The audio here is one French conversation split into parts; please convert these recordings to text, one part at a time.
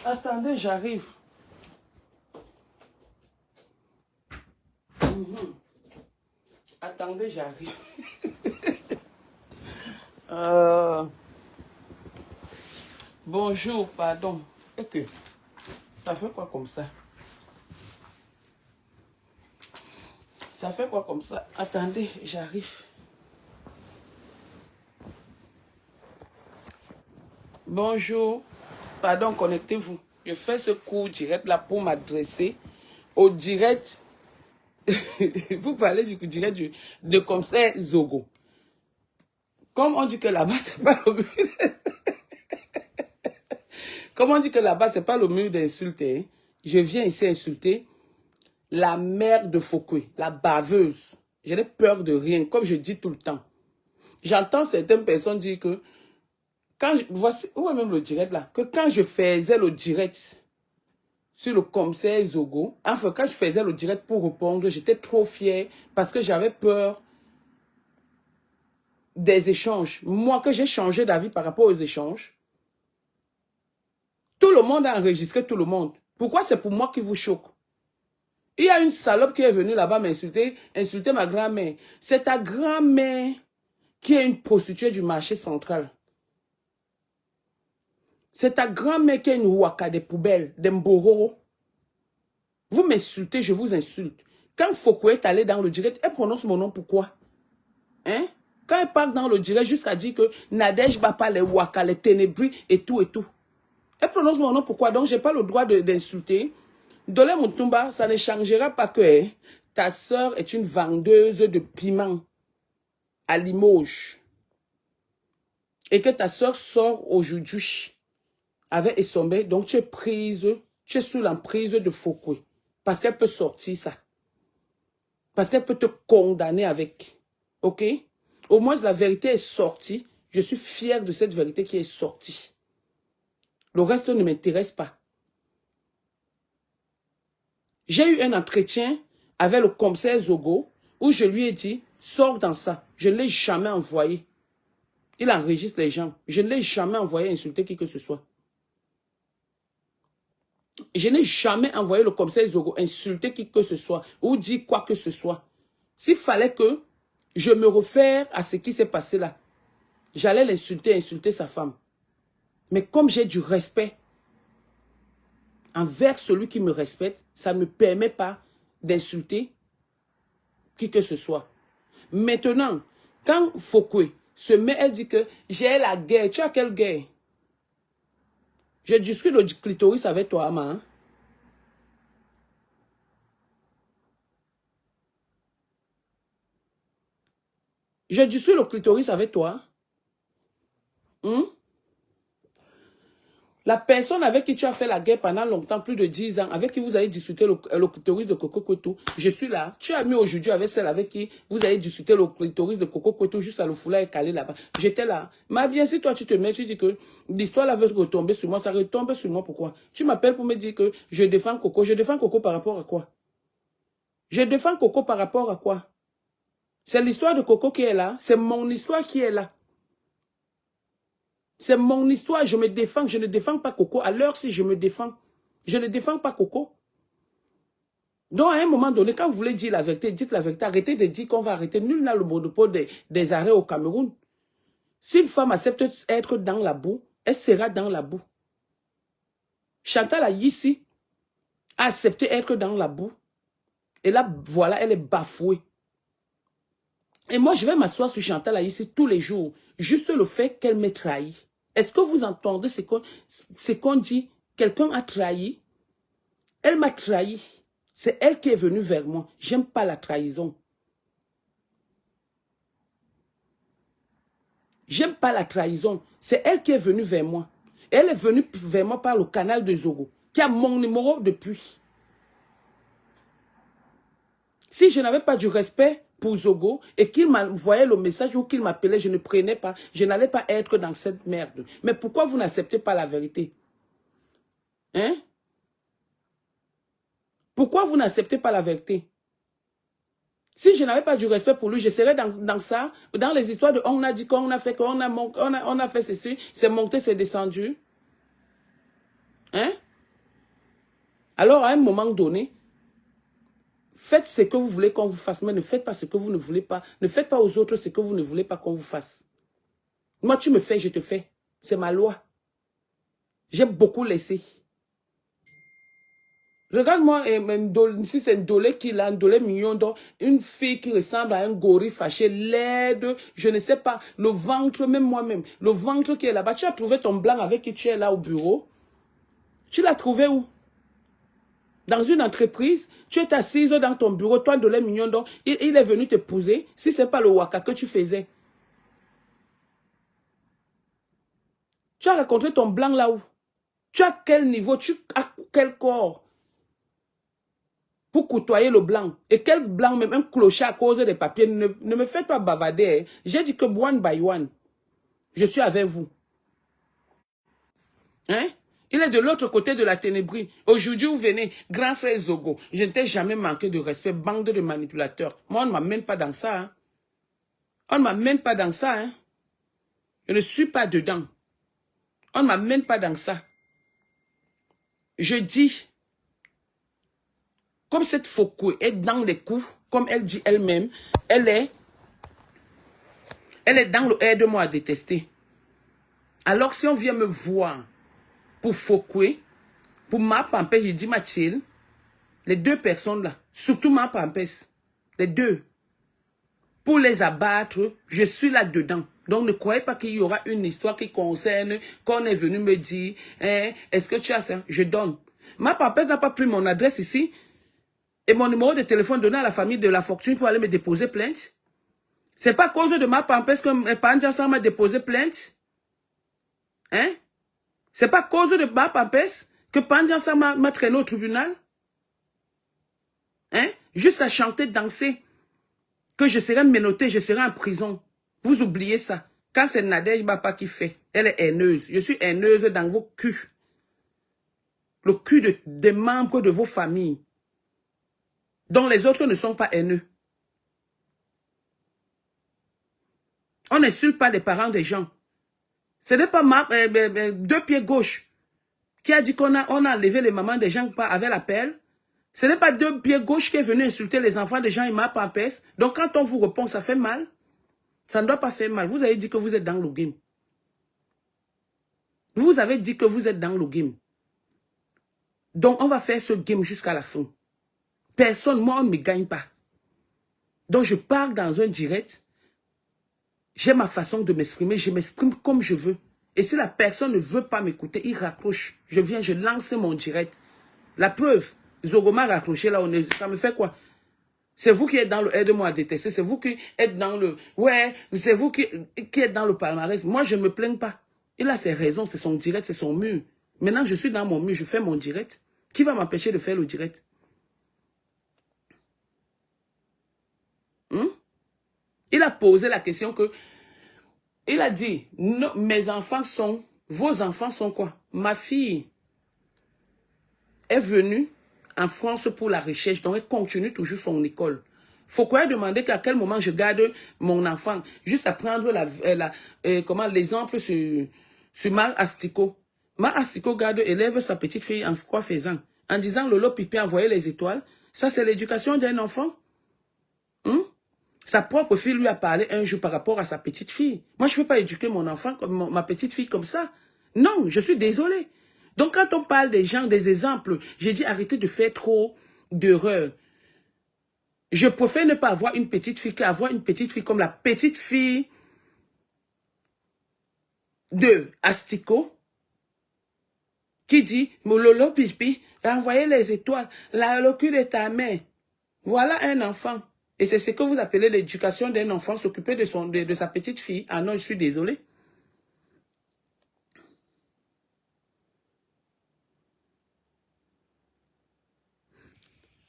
Attendez, j'arrive. Attendez, j'arrive. Bonjour, pardon. Ok. Ça fait quoi comme ça? Ça fait quoi comme ça? Attendez, j'arrive. Bonjour. Pardon, connectez-vous. Je fais ce cours direct là pour m'adresser au direct. Vous parlez du direct de commissaire Zogo. Comme on dit que là-bas, c'est pas le mur. Comme on dit que là-bas, c'est pas le mur d'insulter. Hein. Je viens ici insulter la mère de Fouquet, la baveuse. Je n'ai peur de rien, comme je dis tout le temps. J'entends certaines personnes dire que quand je, voici, où est même le direct là? Que quand je faisais le direct sur le commissaire Zogo, enfin quand je faisais le direct pour répondre, j'étais trop fier parce que j'avais peur des échanges. Moi, que j'ai changé d'avis par rapport aux échanges, tout le monde a enregistré tout le monde. Pourquoi c'est pour moi qui vous choque? Il y a une salope qui est venue là-bas m'insulter, insulter ma grand-mère. C'est ta grand-mère qui est une prostituée du marché central. C'est ta grand-mère qui est une waka des poubelles, des mbororo. Vous m'insultez, je vous insulte. Quand Fouquet est allé dans le direct, elle prononce mon nom pourquoi? Hein? Quand elle parle dans le direct jusqu'à dire que Nadège bat pas les waka, les ténébris et tout et tout. Elle prononce mon nom pourquoi? Donc j'ai pas le droit d'insulter. Dolé Moutoumba, ça ne changera pas que ta sœur est une vendeuse de piment à Limoges. Et que ta sœur sort aujourd'hui avec Essombé, donc tu es prise, tu es sous l'emprise de Fouquet. Parce qu'elle peut sortir ça. Parce qu'elle peut te condamner avec. Ok? Au moins la vérité est sortie. Je suis fier de cette vérité qui est sortie. Le reste ne m'intéresse pas. J'ai eu un entretien avec le commissaire Zogo où je lui ai dit, sors dans ça. Je ne l'ai jamais envoyé. Il enregistre les gens. Je ne l'ai jamais envoyé insulter qui que ce soit. Je n'ai jamais envoyé le commissaire Zogo insulter qui que ce soit ou dire quoi que ce soit. S'il fallait que je me réfère à ce qui s'est passé là, j'allais l'insulter, insulter sa femme. Mais comme j'ai du respect envers celui qui me respecte, ça ne me permet pas d'insulter qui que ce soit. Maintenant, quand Fouquet se met, elle dit que j'ai la guerre. Tu as quelle guerre? Je discute le clitoris avec toi, Ama. Je discute le clitoris avec toi. La personne avec qui tu as fait la guerre pendant longtemps, plus de 10 ans, avec qui vous avez discuté le clitoris de Coco Kwetu, je suis là. Tu as mis aujourd'hui avec celle avec qui vous avez discuté le clitoris de Coco Kwetu juste à le foulard et calé là-bas. J'étais là. Mais bien, si toi tu te mets, tu dis que l'histoire là veut retomber sur moi, ça retombe sur moi, pourquoi? Tu m'appelles pour me dire que je défends Coco. Je défends Coco par rapport à quoi? Je défends Coco par rapport à quoi? C'est l'histoire de Coco qui est là. C'est mon histoire qui est là. C'est mon histoire, je me défends, je ne défends pas Coco. À l'heure si je me défends, je ne défends pas Coco. Donc à un moment donné, quand vous voulez dire la vérité, dites la vérité. Arrêtez de dire qu'on va arrêter. Nul n'a le monopole des arrêts au Cameroun. Si une femme accepte d'être dans la boue, elle sera dans la boue. Chantal Ayissi a accepté d'être dans la boue. Et là, voilà, elle est bafouée. Et moi, je vais m'asseoir sur Chantal Ayissi tous les jours. Juste le fait qu'elle m'ait trahi. Est-ce que vous entendez ce qu'on dit? Quelqu'un a trahi. Elle m'a trahi. C'est elle qui est venue vers moi. J'aime pas la trahison. J'aime pas la trahison. C'est elle qui est venue vers moi. Elle est venue vers moi par le canal de Zogo, qui a mon numéro depuis. Si je n'avais pas du respect pour Zogo et qu'il m'envoyait le message ou qu'il m'appelait, je ne prenais pas, je n'allais pas être dans cette merde. Mais pourquoi vous n'acceptez pas la vérité? Hein? Pourquoi vous n'acceptez pas la vérité? Si je n'avais pas du respect pour lui, je serais dans ça, dans les histoires de on a dit qu'on a fait, on a fait ceci, c'est monté, c'est descendu. Hein? Alors, à un moment donné, faites ce que vous voulez qu'on vous fasse, mais ne faites pas ce que vous ne voulez pas. Ne faites pas aux autres ce que vous ne voulez pas qu'on vous fasse. Moi, tu me fais, je te fais. C'est ma loi. J'ai beaucoup laissé. Regarde-moi, si c'est Ndolé qui l'a, Ndolé mignon d'or, une fille qui ressemble à un gorille fâché, laide, je ne sais pas, le ventre, même moi-même, le ventre qui est là-bas. Tu as trouvé ton blanc avec qui tu es là au bureau? Tu l'as trouvé où? Dans une entreprise, tu es assise dans ton bureau, toi, Ndolé mignon d'or, il est venu t'épouser, si ce n'est pas le waka que tu faisais. Tu as rencontré ton blanc là-haut. Tu as quel niveau, tu as quel corps pour côtoyer le blanc. Et quel blanc, même un clochard à cause des papiers. Ne me faites pas bavader. Hein. J'ai dit que one by one, je suis avec vous. Hein? Il est de l'autre côté de la ténébrie. Aujourd'hui, vous venez, grand frère Zogo. Je ne t'ai jamais manqué de respect, bande de manipulateurs. Moi, on ne m'amène pas dans ça. Hein. On ne m'amène pas dans ça. Hein. Je ne suis pas dedans. On ne m'amène pas dans ça. Je dis, comme cette Foucault est dans les coups, comme elle dit elle-même, elle est dans le aide-moi à détester. Alors si on vient me voir pour Foucault, pour ma pampesse, je dis Mathilde, les deux personnes là, surtout ma pampesse, les deux, pour les abattre, je suis là-dedans. Donc ne croyez pas qu'il y aura une histoire qui concerne, qu'on est venu me dire, hein, est-ce que tu as ça? Je donne. Ma pampesse n'a pas pris mon adresse ici, et mon numéro de téléphone donné à la famille de la fortune pour aller me déposer plainte. C'est pas à cause de ma pampesse que Pandjansa m'a déposé plainte. Hein? C'est pas à cause de ma pampesse que Pandjansa m'a traîné au tribunal. Hein? Jusqu'à chanter, danser. Que je serai menotté, je serai en prison. Vous oubliez ça. Quand c'est Nadège Bapa qui fait, elle est haineuse. Je suis haineuse dans vos culs. Le cul des membres de vos familles. Dont les autres ne sont pas haineux. On n'insulte pas les parents des gens. Ce n'est pas deux pieds gauche qui a dit qu'on a enlevé les mamans des gens avec la pelle. Ce n'est pas deux pieds gauche qui est venu insulter les enfants des gens et ma pampesse. Donc quand on vous répond, ça fait mal. Ça ne doit pas faire mal. Vous avez dit que vous êtes dans le game. Vous avez dit que vous êtes dans le game. Donc on va faire ce game jusqu'à la fin. Personne, moi, on ne me gagne pas. Donc je pars dans un direct. J'ai ma façon de m'exprimer. Je m'exprime comme je veux. Et si la personne ne veut pas m'écouter, il raccroche. Je viens, je lance mon direct. La preuve, Zogo m'a raccroché là. Ça me fait quoi? C'est vous qui êtes dans le aide-moi à détester. C'est vous qui êtes dans le... Ouais, c'est vous qui êtes dans le palmarès. Moi, je ne me plains pas. Il a ses raisons, c'est son direct, c'est son mur. Maintenant, je suis dans mon mur, je fais mon direct. Qui va m'empêcher de faire le direct? Il a posé la question que... Il a dit, mes enfants sont... Vos enfants sont quoi? Ma fille est venue en France pour la recherche, donc elle continue toujours son école. Faut quoi demander qu'à quel moment je garde mon enfant, juste à prendre l'exemple sur Mar Astico. Mar Astico garde, élève sa petite fille en quoi faisant? En disant Lolo Pipi envoyer les étoiles. Ça, c'est l'éducation d'un enfant. Sa propre fille lui a parlé un jour par rapport à sa petite fille. Moi, je ne peux pas éduquer mon enfant, ma petite fille comme ça. Non, je suis désolée. Donc, quand on parle des gens, des exemples, j'ai dit arrêtez de faire trop d'erreurs. Je préfère ne pas avoir une petite fille qu'avoir une petite fille comme la petite fille de Astico qui dit « Lolo Pipi, envoyez les étoiles, le cul de ta mère. » Voilà un enfant. Et c'est ce que vous appelez l'éducation d'un enfant, s'occuper de sa petite fille. Ah non, je suis désolée.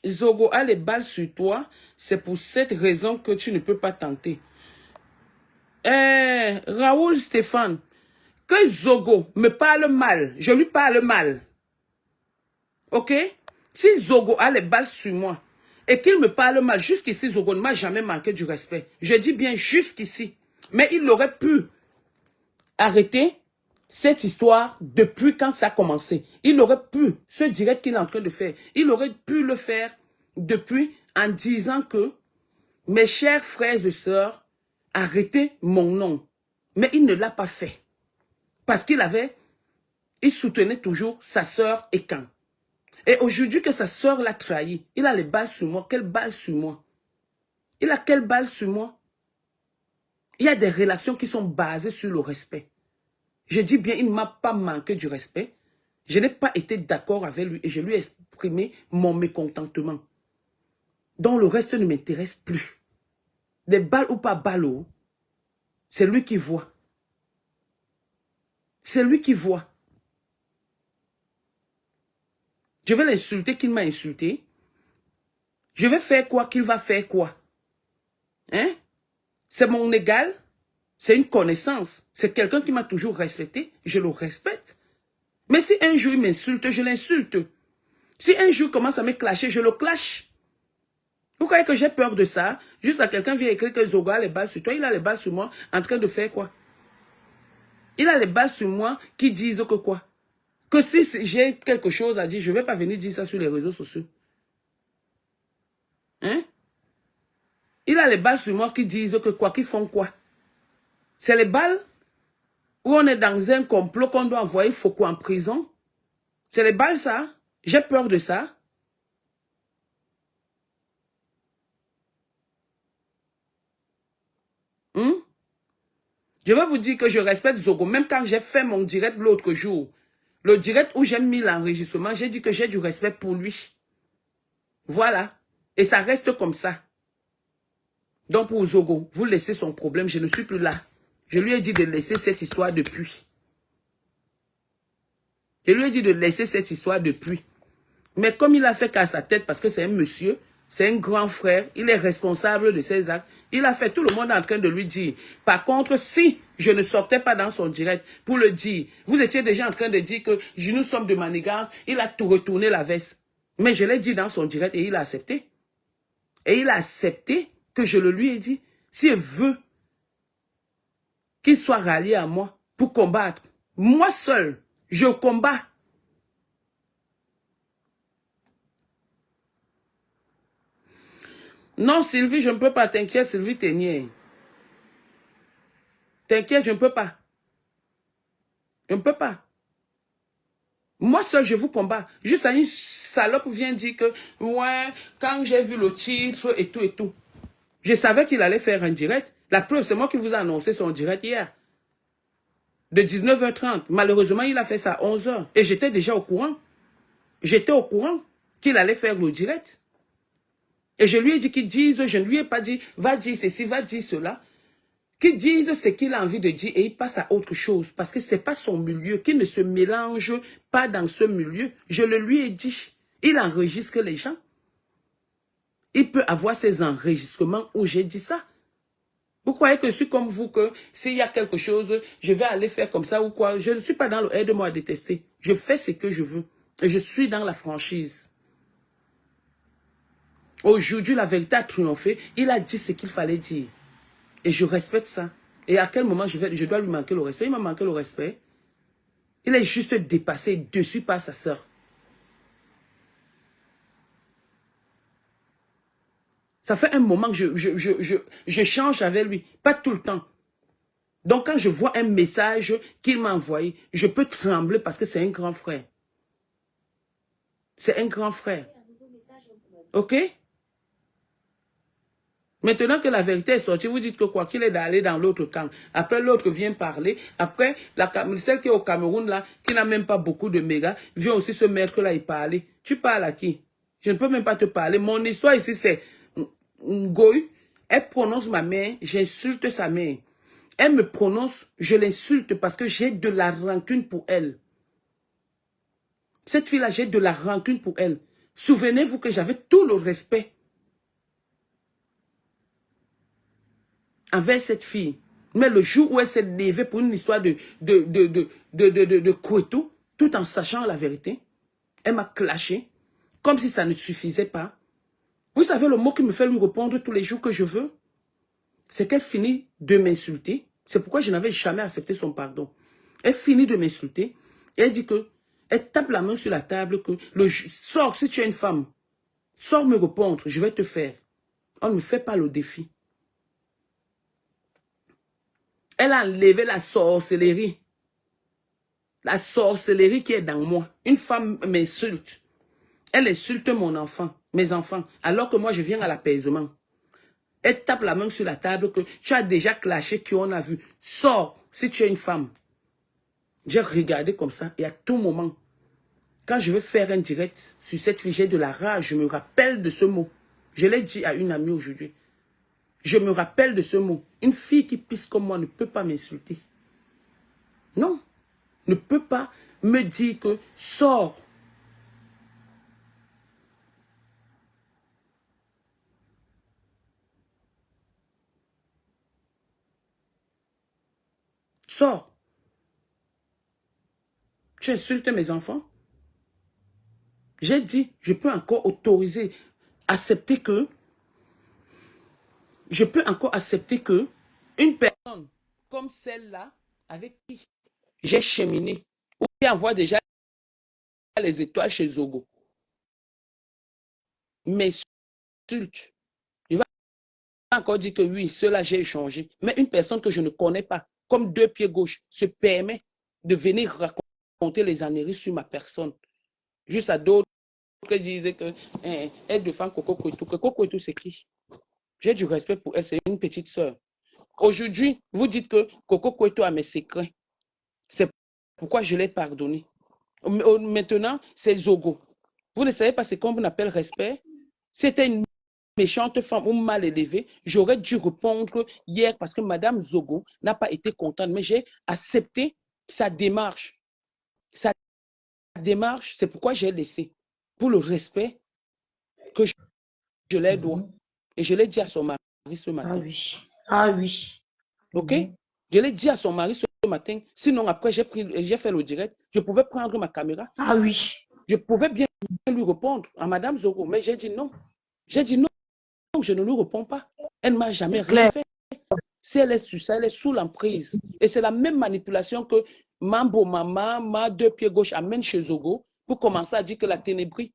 Zogo a les balles sur toi, c'est pour cette raison que tu ne peux pas tenter. Raoul Stéphane, que Zogo me parle mal, je lui parle mal. Ok? Si Zogo a les balles sur moi, et qu'il me parle mal, jusqu'ici, Zogo ne m'a jamais manqué du respect. Je dis bien jusqu'ici. Mais il aurait pu arrêter cette histoire depuis quand ça a commencé. Il aurait pu, ce direct qu'il est en train de faire, il aurait pu le faire depuis en disant que mes chers frères et sœurs, arrêtez mon nom. Mais il ne l'a pas fait. Parce il soutenait toujours sa sœur Ekan. Et aujourd'hui que sa sœur l'a trahi, il a les balles sur moi. Quelle balle sur moi? Il a quelle balle sur moi? Il y a des relations qui sont basées sur le respect. Je dis bien, il ne m'a pas manqué du respect. Je n'ai pas été d'accord avec lui et je lui ai exprimé mon mécontentement. Donc le reste ne m'intéresse plus. Des balles ou pas balles, c'est lui qui voit. C'est lui qui voit. Je vais l'insulter qu'il m'a insulté. Je vais faire quoi qu'il va faire quoi. Hein? C'est mon égal. C'est une connaissance. C'est quelqu'un qui m'a toujours respecté. Je le respecte. Mais si un jour il m'insulte, je l'insulte. Si un jour il commence à me clasher, je le clash. Vous croyez que j'ai peur de ça? Juste à quelqu'un vient écrire que Zogo a les balles sur toi. Il a les balles sur moi en train de faire quoi? Il a les balles sur moi qui disent que quoi? Que si j'ai quelque chose à dire, je ne vais pas venir dire ça sur les réseaux sociaux. Hein? Il a les balles sur moi qui disent que quoi? Qui font quoi? C'est les balles où on est dans un complot qu'on doit envoyer Foucault en prison. C'est les balles ça? J'ai peur de ça. Je vais vous dire que je respecte Zogo. Même quand j'ai fait mon direct l'autre jour, le direct où j'ai mis l'enregistrement, j'ai dit que j'ai du respect pour lui. Voilà. Et ça reste comme ça. Donc pour Zogo, vous laissez son problème, je ne suis plus là. Je lui ai dit de laisser cette histoire depuis. Je lui ai dit de laisser cette histoire depuis. Mais comme il a fait qu'à sa tête, parce que c'est un monsieur, c'est un grand frère, il est responsable de ses actes, il a fait tout le monde en train de lui dire. Par contre, si je ne sortais pas dans son direct pour le dire, vous étiez déjà en train de dire que nous sommes de manigance, il a tout retourné la veste. Mais je l'ai dit dans son direct et il a accepté. Et il a accepté que je le lui ai dit. S'il veut qu'il soit rallié à moi pour combattre, moi seul, je combats. Non, Sylvie, je ne peux pas. T'inquiète, Sylvie Ténier. T'inquiète, je ne peux pas. Je ne peux pas. Moi seul, je vous combats. Juste à une salope vient dire que, ouais, quand j'ai vu le titre et tout et tout. Je savais qu'il allait faire un direct. La preuve, c'est moi qui vous ai annoncé son direct hier. De 19h30. Malheureusement, il a fait ça à 11h. Et j'étais déjà au courant. J'étais au courant qu'il allait faire le direct. Et je lui ai dit qu'il dise, je ne lui ai pas dit, va dire ceci, va dire cela. Qu'il dise ce qu'il a envie de dire et il passe à autre chose. Parce que ce n'est pas son milieu, qu'il ne se mélange pas dans ce milieu. Je le lui ai dit. Il enregistre les gens. Il peut avoir ces enregistrements où j'ai dit ça. Vous croyez que je suis comme vous, que s'il y a quelque chose, je vais aller faire comme ça ou quoi? Je ne suis pas dans le aide-moi à détester. Je fais ce que je veux. Et je suis dans la franchise. Aujourd'hui, la vérité a triomphé. Il a dit ce qu'il fallait dire. Et je respecte ça. Et à quel moment je dois lui manquer le respect? Il m'a manqué le respect. Il est juste dépassé dessus par sa sœur. Ça fait un moment que je change avec lui. Pas tout le temps. Donc quand je vois un message qu'il m'a envoyé, je peux trembler parce que c'est un grand frère. C'est un grand frère. Ok? Maintenant que la vérité est sortie, vous dites que quoi qu'il est allé dans l'autre camp. Après, l'autre vient parler. Après, celle qui est au Cameroun, là, qui n'a même pas beaucoup de mégas, vient aussi se mettre là et parler. Tu parles à qui? Je ne peux même pas te parler. Mon histoire ici, c'est Ngoy. Elle prononce ma mère, j'insulte sa mère. Elle me prononce, je l'insulte parce que j'ai de la rancune pour elle. Cette fille-là, j'ai de la rancune pour elle. Souvenez-vous que j'avais tout le respect envers cette fille. Mais le jour où elle s'est levée pour une histoire de couetou, tout en sachant la vérité, elle m'a clashé, comme si ça ne suffisait pas. Vous savez le mot qui me fait lui répondre tous les jours que je veux? C'est qu'elle finit de m'insulter. C'est pourquoi je n'avais jamais accepté son pardon. Elle finit de m'insulter. Et elle dit que, elle tape la main sur la table que, sors si tu es une femme. Sors me répondre, je vais te faire. On ne me fait pas le défi. Elle a enlevé la sorcellerie. La sorcellerie qui est dans moi. Une femme m'insulte. Elle insulte mon enfant, mes enfants, alors que moi je viens à l'apaisement. Elle tape la main sur la table que tu as déjà clashé, qu'on a vu. Sors si tu es une femme. J'ai regardé comme ça et à tout moment, quand je veux faire un direct sur cette fille, j'ai de la rage, je me rappelle de ce mot. Je l'ai dit à une amie aujourd'hui. Je me rappelle de ce mot. Une fille qui pisse comme moi ne peut pas m'insulter. Non. Ne peut pas me dire que sors. Sors. Tu insultes mes enfants. J'ai dit, je peux encore autoriser, accepter que, je peux encore accepter que une personne comme celle-là, avec qui j'ai cheminé, ou qui envoie déjà les étoiles chez Zogo, m'insulte. Je vais encore dire que oui, cela j'ai échangé. Mais une personne que je ne connais pas, comme deux pieds gauche, se permet de venir raconter les âneries sur ma personne. Juste à d'autres qui disaient que elle défend Coco Kouetou. Coco Kouetou, c'est qui? J'ai du respect pour elle, c'est une petite sœur. Aujourd'hui, vous dites que Coco Kouetou a mes secrets. C'est pourquoi je l'ai pardonné. Maintenant, c'est Zogo. Vous ne savez pas ce qu'on appelle respect? C'était une méchante femme ou mal élevée. J'aurais dû répondre hier parce que Madame Zogo n'a pas été contente, mais j'ai accepté sa démarche. Sa démarche, c'est pourquoi j'ai laissé. Pour le respect que je les dois. Et je l'ai dit à son mari ce matin. Ah oui. Ah oui. Ok? Je l'ai dit à son mari ce matin. Sinon, après, j'ai fait le direct. Je pouvais prendre ma caméra. Ah oui. Je pouvais bien lui répondre à Madame Zogo. Mais j'ai dit non. J'ai dit non, je ne lui réponds pas. Elle ne m'a jamais rien fait. Si elle est sur ça, elle est sous l'emprise. Et c'est la même manipulation que Mambo Mama, ma deux pieds gauche, amène chez Zogo pour commencer à dire que la ténébrie.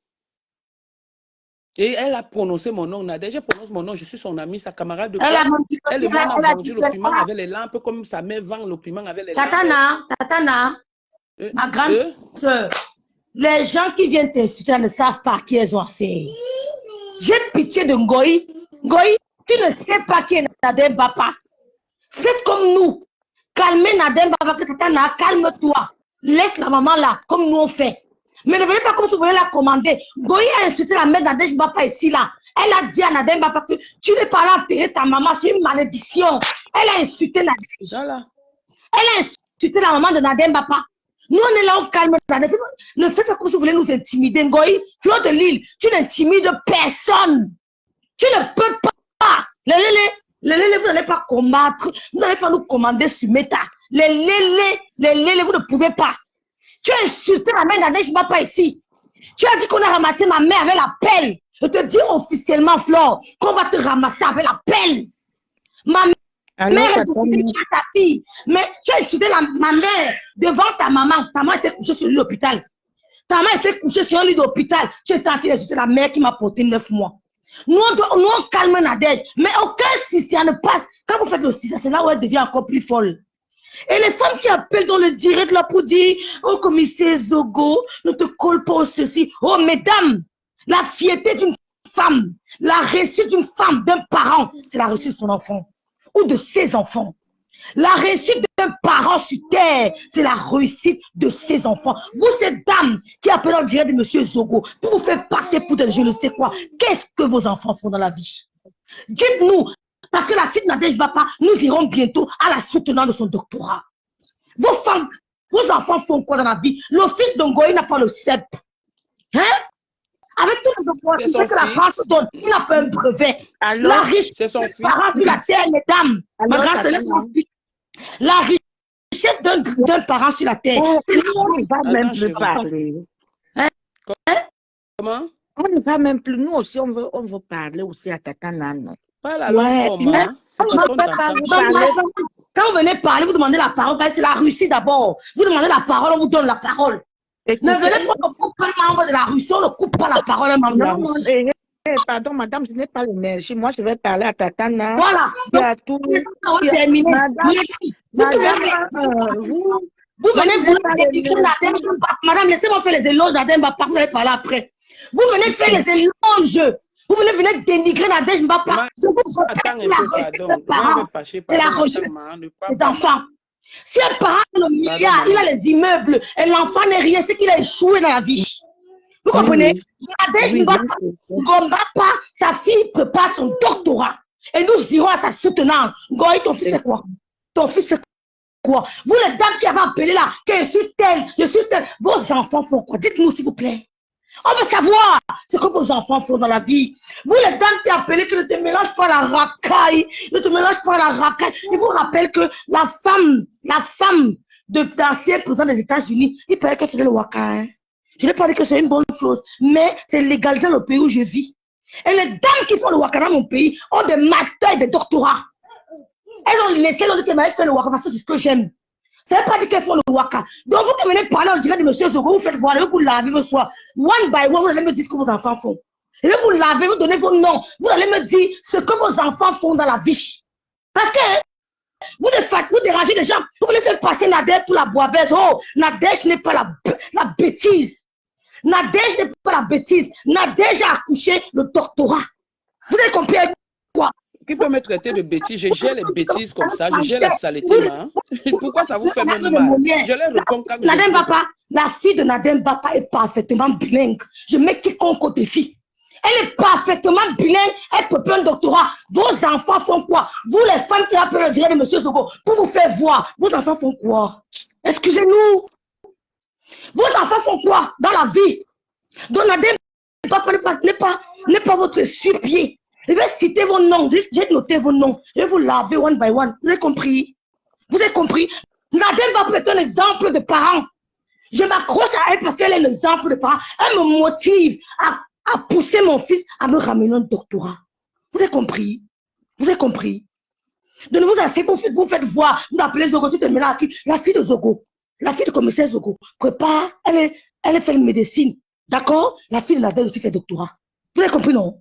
Et elle a prononcé mon nom. Nadège, je prononce mon nom, je suis son amie, sa camarade de classe. Elle et moi, on a vendu le piment avec les lampes, comme sa mère vend le piment avec les lampes. Tatana, ma grande soeur, les gens qui viennent t'insulter ne savent pas qui elles ont affaire. J'ai pitié de Ngoï. Ngoï, tu ne sais pas qui est Nadem Bapa. Faites comme nous. Calmez Nadem Bapa, Tatana, calme-toi. Laisse la maman là, comme nous on fait. Mais ne venez pas comme si vous voulez la commander. Goyi a insulté la mère d'Adèche Bapa ici là. Elle a dit à Nadem Bapa que tu n'es pas là enterrer ta maman, c'est une malédiction. Elle a insulté Nadèche. Voilà. Elle a insulté la maman de Nadem Bapa. Nous on est là, on calme Nadèche. Ne faites pas comme si vous voulez nous intimider. Goyi, Fleur de Lille, tu n'intimides personne. Tu ne peux pas. Les lélés, vous n'allez pas combattre. Vous n'allez pas nous commander sur Meta. Les lélés, vous ne pouvez pas. Tu as insulté la mère d'Adèche Bapa ici. Tu as dit qu'on a ramassé ma mère avec la pelle. Je te dis officiellement, Flore, qu'on va te ramasser avec la pelle. Ma mère est décédée de ta fille. Mais tu as insulté ma mère devant ta maman. Ta maman était couchée sur l'hôpital. Ta maman était couchée sur un lit d'hôpital. Tu es tenté d'insulter la mère qui m'a porté 9 mois. Nous, on calme Nadège. Mais aucun sissia ne passe. Quand vous faites le sissia, c'est là où elle devient encore plus folle. Et les femmes qui appellent dans le direct là pour dire oh commissaire Zogo, ne te colle pas au ceci. Oh mesdames, la fierté d'une femme, la réussite d'une femme, d'un parent, c'est la réussite de son enfant ou de ses enfants. La réussite d'un parent sur terre, c'est la réussite de ses enfants. Vous, cette dame qui appelle dans le direct de monsieur Zogo pour vous faire passer pour je ne sais quoi, qu'est-ce que vos enfants font dans la vie? Dites-nous. Parce que la fille de Nadège Bapa, nous irons bientôt à la soutenance de son doctorat. Vos femmes, vos enfants font quoi dans la vie? Le fils de Ngoï n'a pas le CEP. Hein? Avec tous les opportunités que la France donne, il n'a pas un brevet. Alors, la richesse parent sur la terre, mesdames. Ma grande sœur, la richesse d'un parent sur la terre. On ne va même plus parler. Hein? Comment? On ne va même plus. Nous aussi, on veut parler aussi à Tata Nano. Pas la langue Ouais, forme, mais hein. C'est je parce ne qu'on peux pas t'entend vous pas. parler. Quand vous venez parler, vous demandez la parole, c'est la Russie d'abord. Vous demandez la parole, on vous donne la parole. Ne Écoutez, venez pas, on ne coupe pas un membre de la Russie, on ne coupe pas la parole à un membre de la non, non, Russie. pardon, madame, je n'ai pas l'énergie. Moi, je vais parler à Tatana. Voilà. Il y Donc, a tout. on va terminer. Madame, Vous venez je n'ai vouloir pas dénigrer la l'énergie. Madame, laissez-moi faire les éloges d'Adem Bapa, vous allez parler après. Vous venez faire les éloges. Vous venez dénigrer Nadège Mbapa. Je vous Attends protège un la peu, recherche pardon. des Je vais parents. fâcher, C'est la pardon. recherche Attends, maman, ne crois des pas. enfants. Si un parent a le Pardon, milliard, il maman. a les immeubles et l'enfant n'est rien, c'est qu'il a échoué dans la vie. Vous comprenez? Nadège Mbapa, Mbapa, sa fille prépare son doctorat. Et nous irons à sa soutenance. Goï, ton fils c'est quoi? Ton fils c'est quoi? Vous les dames qui avez appelé là, que je suis telle, vos enfants font quoi? Dites-nous s'il vous plaît. On veut savoir ce que vos enfants font dans la vie. Vous les dames qui appelez que ne te mélange pas la racaille, ne te mélange pas la racaille. Je vous rappelle que la femme de l'ancien président des États-Unis, il paraît qu'elle faisait le waka. Hein. Je n'ai pas dit que c'est une bonne chose, mais c'est légal dans le pays où je vis. Et les dames qui font le waka dans mon pays ont des masters et des doctorats. Elles ont laissé l'autre qui m'avait fait le waka parce que c'est ce que j'aime. Ça ne veut pas dire qu'elles font le waka. Donc, vous qui venez parler, on dirait de M. Zogo, vous faites voir, vous lavez vos soirs. One by one, vous allez me dire ce que vos enfants font. Et puis vous lavez, vous donnez vos noms. Vous allez me dire ce que vos enfants font dans la vie. Parce que vous dérangez les gens. Vous voulez faire passer Nadège pour la boibeuse. Oh, Nadège n'est pas la bêtise. Nadège n'est pas la bêtise. Nadège a accouché le doctorat. Vous avez compris quoi? Qui peut me traiter de bêtise? Je gère les bêtises comme ça, je gère les saletés, hein? Pourquoi ça vous fait même mal? Je les réponds quand Nadège je veux. Mbapa, la fille de Nadège Mbapa est parfaitement bilingue. Je mets quiconque au défi. Elle est parfaitement bilingue, elle peut prendre un doctorat. Vos enfants font quoi? Vous, les femmes qui appellent le direct de M. Zogo, pour vous faire voir, vos enfants font quoi? Excusez-nous. Vos enfants font quoi dans la vie? Donc, Nadège Mbapa n'est pas votre sur-pied. Je vais citer vos noms, j'ai noté vos noms. Je vais vous laver one by one. Vous avez compris? Vous avez compris? Nadège Mbapa est un exemple de parent. Je m'accroche à elle parce qu'elle est l'exemple de parent. Elle me motive à pousser mon fils à me ramener un doctorat. Vous avez compris? Vous avez compris? Donc vous asseyez, vous faites voir, vous appelez Zogo, tu te mets là, la fille de Zogo, la fille de commissaire Zogo, prépare, elle fait une médecine. D'accord? La fille de Nadège aussi fait doctorat. Vous avez compris, non?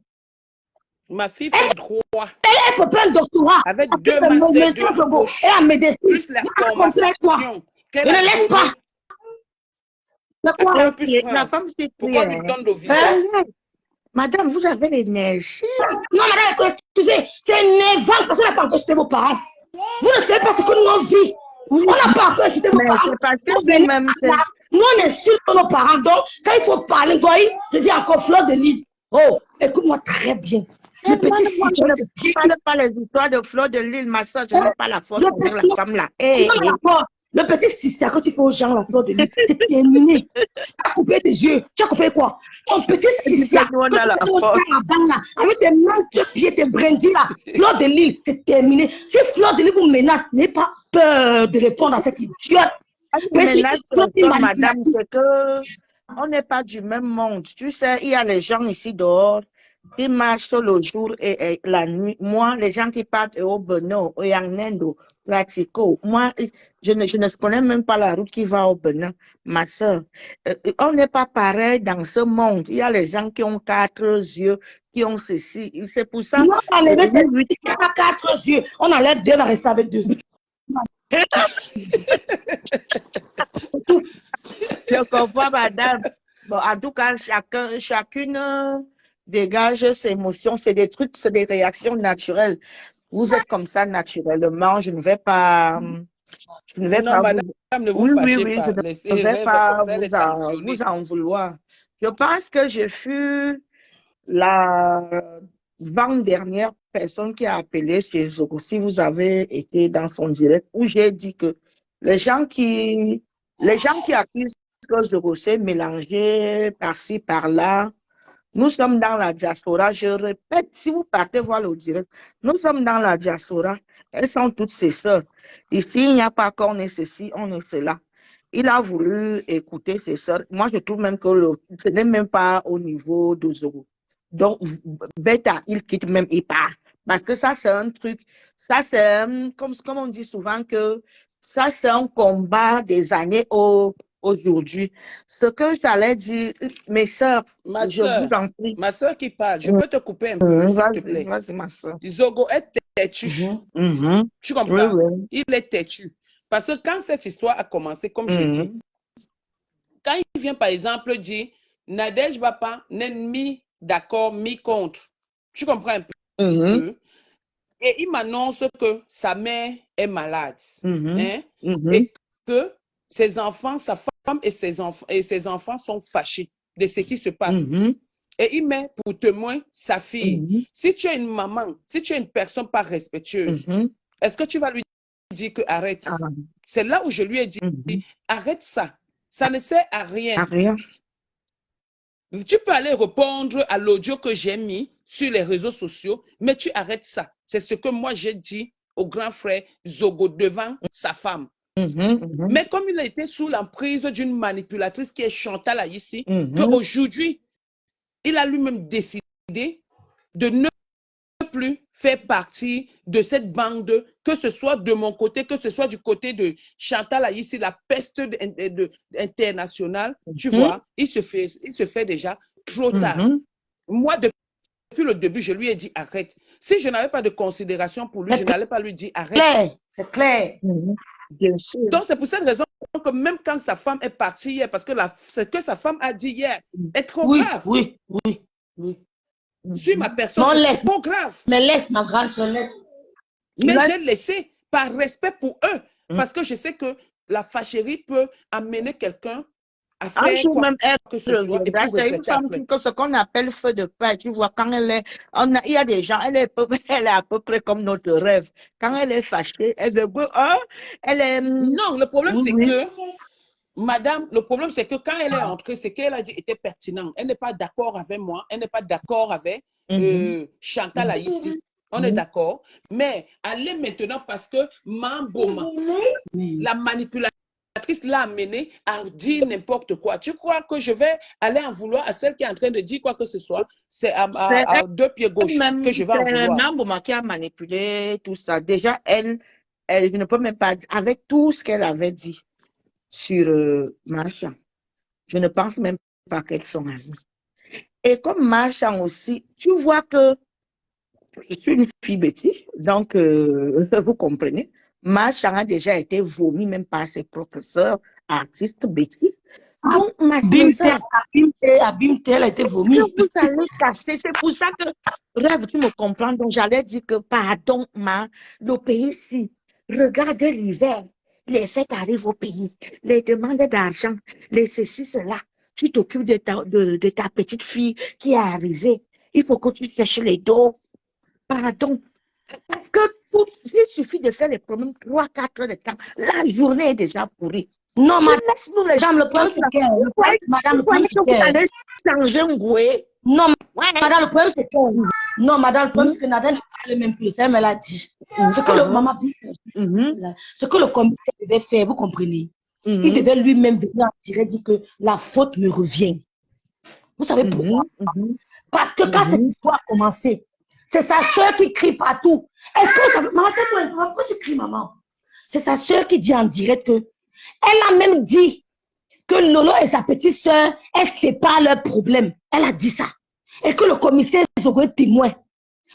Ma fille fait droit. Elle peut prendre un doctorat. Avec 2 masters, 2 en poche. Et en médecine. Plus la formation qu'elle a laisse pas. Campus Okay. La France. femme, c'est Pourquoi lui donne le visa? Madame, vous avez l'énergie. Non, madame, excusez, c'est énervant parce qu'on n'a pas encore cité vos parents. Vous ne savez pas ce que nous on vit. On n'a pas encore cité vos parents. Parce que même nous, on insulte nos parents. Donc, quand il faut parler, je dis encore Fleur de Lille. Oh, écoute-moi très bien. Le petit moi, je ne parle pas les histoires de Fleur de Lille, ma soeur, je n'ai pas la force pour la femme là. Le petit Sissia, quand tu fais aux gens la Fleur de Lille, c'est terminé. Tu as coupé tes yeux. Tu as coupé quoi? Ton petit Sissia, quand tu fais aux gens là, avec tes mains, pieds, tes brindilles là, Fleur de Lille, c'est terminé. Si Fleur de Lille vous menace, n'ayez pas peur de répondre à cette idiote. Madame, c'est que on n'est pas du même monde. Tu sais, il y a les gens ici dehors qui marchent le jour et la nuit. Moi, les gens qui partent au Benin, au Yanendo, Pratico, moi, je ne connais même pas la route qui va au Benin, ma soeur. On n'est pas pareil dans ce monde. Il y a les gens qui ont 4 yeux, qui ont ceci. C'est pour ça. Nous, on enlève 4 yeux. On enlève 2, on va rester avec 2. Je comprends, madame. Bon, en tout cas, chacune dégage ses émotions. C'est des trucs, c'est des réactions naturelles. Vous êtes comme ça naturellement. Je ne vais pas. Je ne vais non, pas madame, vous... ne vous fâchez pas. Je ne vais pas vous en vouloir. Je pense que je fus la 20 dernière personne qui a appelé chez Zogo. Si vous avez été dans son direct, où j'ai dit que les gens qui accusent que Zogo s'est mélangé par-ci, par-là, nous sommes dans la diaspora. Je répète, si vous partez voir le direct, nous sommes dans la diaspora. Elles sont toutes ses sœurs. Ici, il n'y a pas qu'on est ceci, on est cela. Il a voulu écouter ses sœurs. Moi, je trouve même que ce n'est même pas au niveau de Zogo. Donc, Beta, il quitte même, il part. Parce que ça, c'est un truc, ça, c'est comme on dit souvent que ça, c'est un combat des années aujourd'hui. Ce que j'allais dire, mes sœurs, je vous en prie. Ma soeur qui parle, je peux te couper un peu, s'il te plaît. Vas-y, ma soeur. Zogo est têtu. Tu comprends? Oui, oui. Il est têtu. Parce que quand cette histoire a commencé, comme je dis, quand il vient, par exemple, dire Nadège Bapa n'est mi d'accord, mi contre. Tu comprends un peu? Et il m'annonce que sa mère est malade. Hein? Et que ses enfants, sa femme et ses enfants sont fâchés de ce qui se passe. Et il met pour témoin sa fille. Si tu es une maman, si tu es une personne pas respectueuse, est-ce que tu vas lui dire que arrête? C'est là où je lui ai dit, arrête ça. Ça ne sert à rien. Tu peux aller répondre à l'audio que j'ai mis sur les réseaux sociaux, mais tu arrêtes ça. C'est ce que moi j'ai dit au grand frère Zogo devant sa femme. Mais comme il a été sous l'emprise d'une manipulatrice qui est Chantal ici, qu'aujourd'hui, il a lui-même décidé de ne plus faire partie de cette bande, que ce soit de mon côté, que ce soit du côté de Chantal ici, la peste internationale, tu vois, il se fait déjà trop tard. Moi, depuis le début, je lui ai dit arrête. Si je n'avais pas de considération pour lui, je n'allais pas lui dire arrête. C'est clair. Bien sûr. Donc, c'est pour cette raison que même quand sa femme est partie hier, parce que ce que sa femme a dit hier est trop grave. Oui. Sur ma personne, c'est trop grave. Mais laisse ma grande soeur. Mais j'ai laissé par respect pour eux. Parce que je sais que la fâcherie peut amener quelqu'un à faire quoi que ce soit. C'est une femme qui a ce qu'on appelle feu de paille. Tu vois, quand elle est, il y a des gens, elle est à peu près comme notre rêve. Quand elle est fâchée, elle veut, elle est... Non, le problème c'est que, madame, le problème c'est que quand elle est entrée, ce qu'elle a dit était pertinent. Elle n'est pas d'accord avec moi, elle n'est pas d'accord avec Chantal ici. On est d'accord. Mais allez maintenant parce que Mamboma, la manipulatrice l'a amené à dire n'importe quoi. Tu crois que je vais aller en vouloir à celle qui est en train de dire quoi que ce soit? C'est à deux pieds gauche que je vais en vouloir. C'est Mamboma qui a manipulé tout ça. Déjà, elle ne peut même pas dire, avec tout ce qu'elle avait dit sur Marchand, je ne pense même pas qu'elles sont amies. Et comme Marchand aussi, tu vois que je suis une fille bêtise, donc vous comprenez. Marchand a déjà été vomi même par ses propres sœurs, artistes bêtises. Donc, ma sœur, Abimté, elle a été vomi. vous allez casser. C'est pour ça que, rêve, tu me comprends. Donc, j'allais dire que, pardon, le pays-ci, regardez l'hiver. Les fêtes arrivent au pays, les demandes d'argent, les ceci, cela. Tu t'occupes de ta petite fille qui est arrivée. Il faut que tu cherches les dos. Pardon. Parce que il suffit de faire les problèmes 3-4 heures de temps. La journée est déjà pourrie. Non, madame, le problème c'est que, madame, le problème c'est que vous allez changer un gouet. Non, madame, le problème c'est que, non, madame, le problème c'est que Nadège ne parle même plus, ça, elle me l'a dit. Ce que le maman dit, ce que le commissaire devait faire, vous comprenez? Il devait lui-même venir en direct dire que la faute me revient. Vous savez pourquoi? Parce que quand cette histoire a commencé, c'est sa soeur qui crie partout. Est-ce que vous savez, maman, pourquoi tu cries, maman? C'est sa soeur qui dit en direct que, elle a même dit que Lolo et sa petite soeur, elles séparent leurs problèmes. Elle a dit ça. Et que le commissaire Zogo est témoin.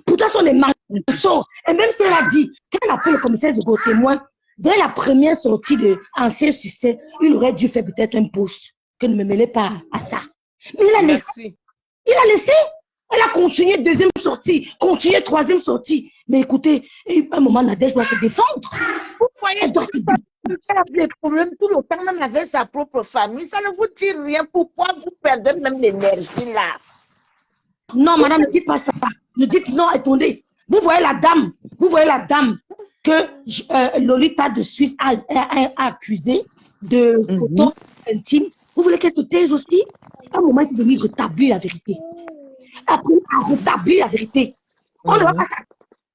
Pourtant, ce sont des mensonges. Et même si elle a dit, quand elle appelle le commissaire Zogo témoin, dès la première sortie de Ancien Succès, il aurait dû faire peut-être un post, que ne me mêlez pas à ça. Mais il a laissé. Il a laissé. Elle a continué deuxième sortie, continué troisième sortie. Mais écoutez, à un moment, Nadège doit se défendre. Vous voyez, elle doit se défendre. Les problèmes tout le temps, même avec sa propre famille, ça ne vous dit rien. Pourquoi vous perdez même l'énergie là? Non, madame, ne dites pas ça. Ne dites non, attendez. Vous voyez la dame que Lolita de Suisse a accusé de photos intimes. Vous voulez qu'elle se taise aussi? À un moment, il faut venir rétablir la vérité. Après, à rétablir la vérité. On ne va pas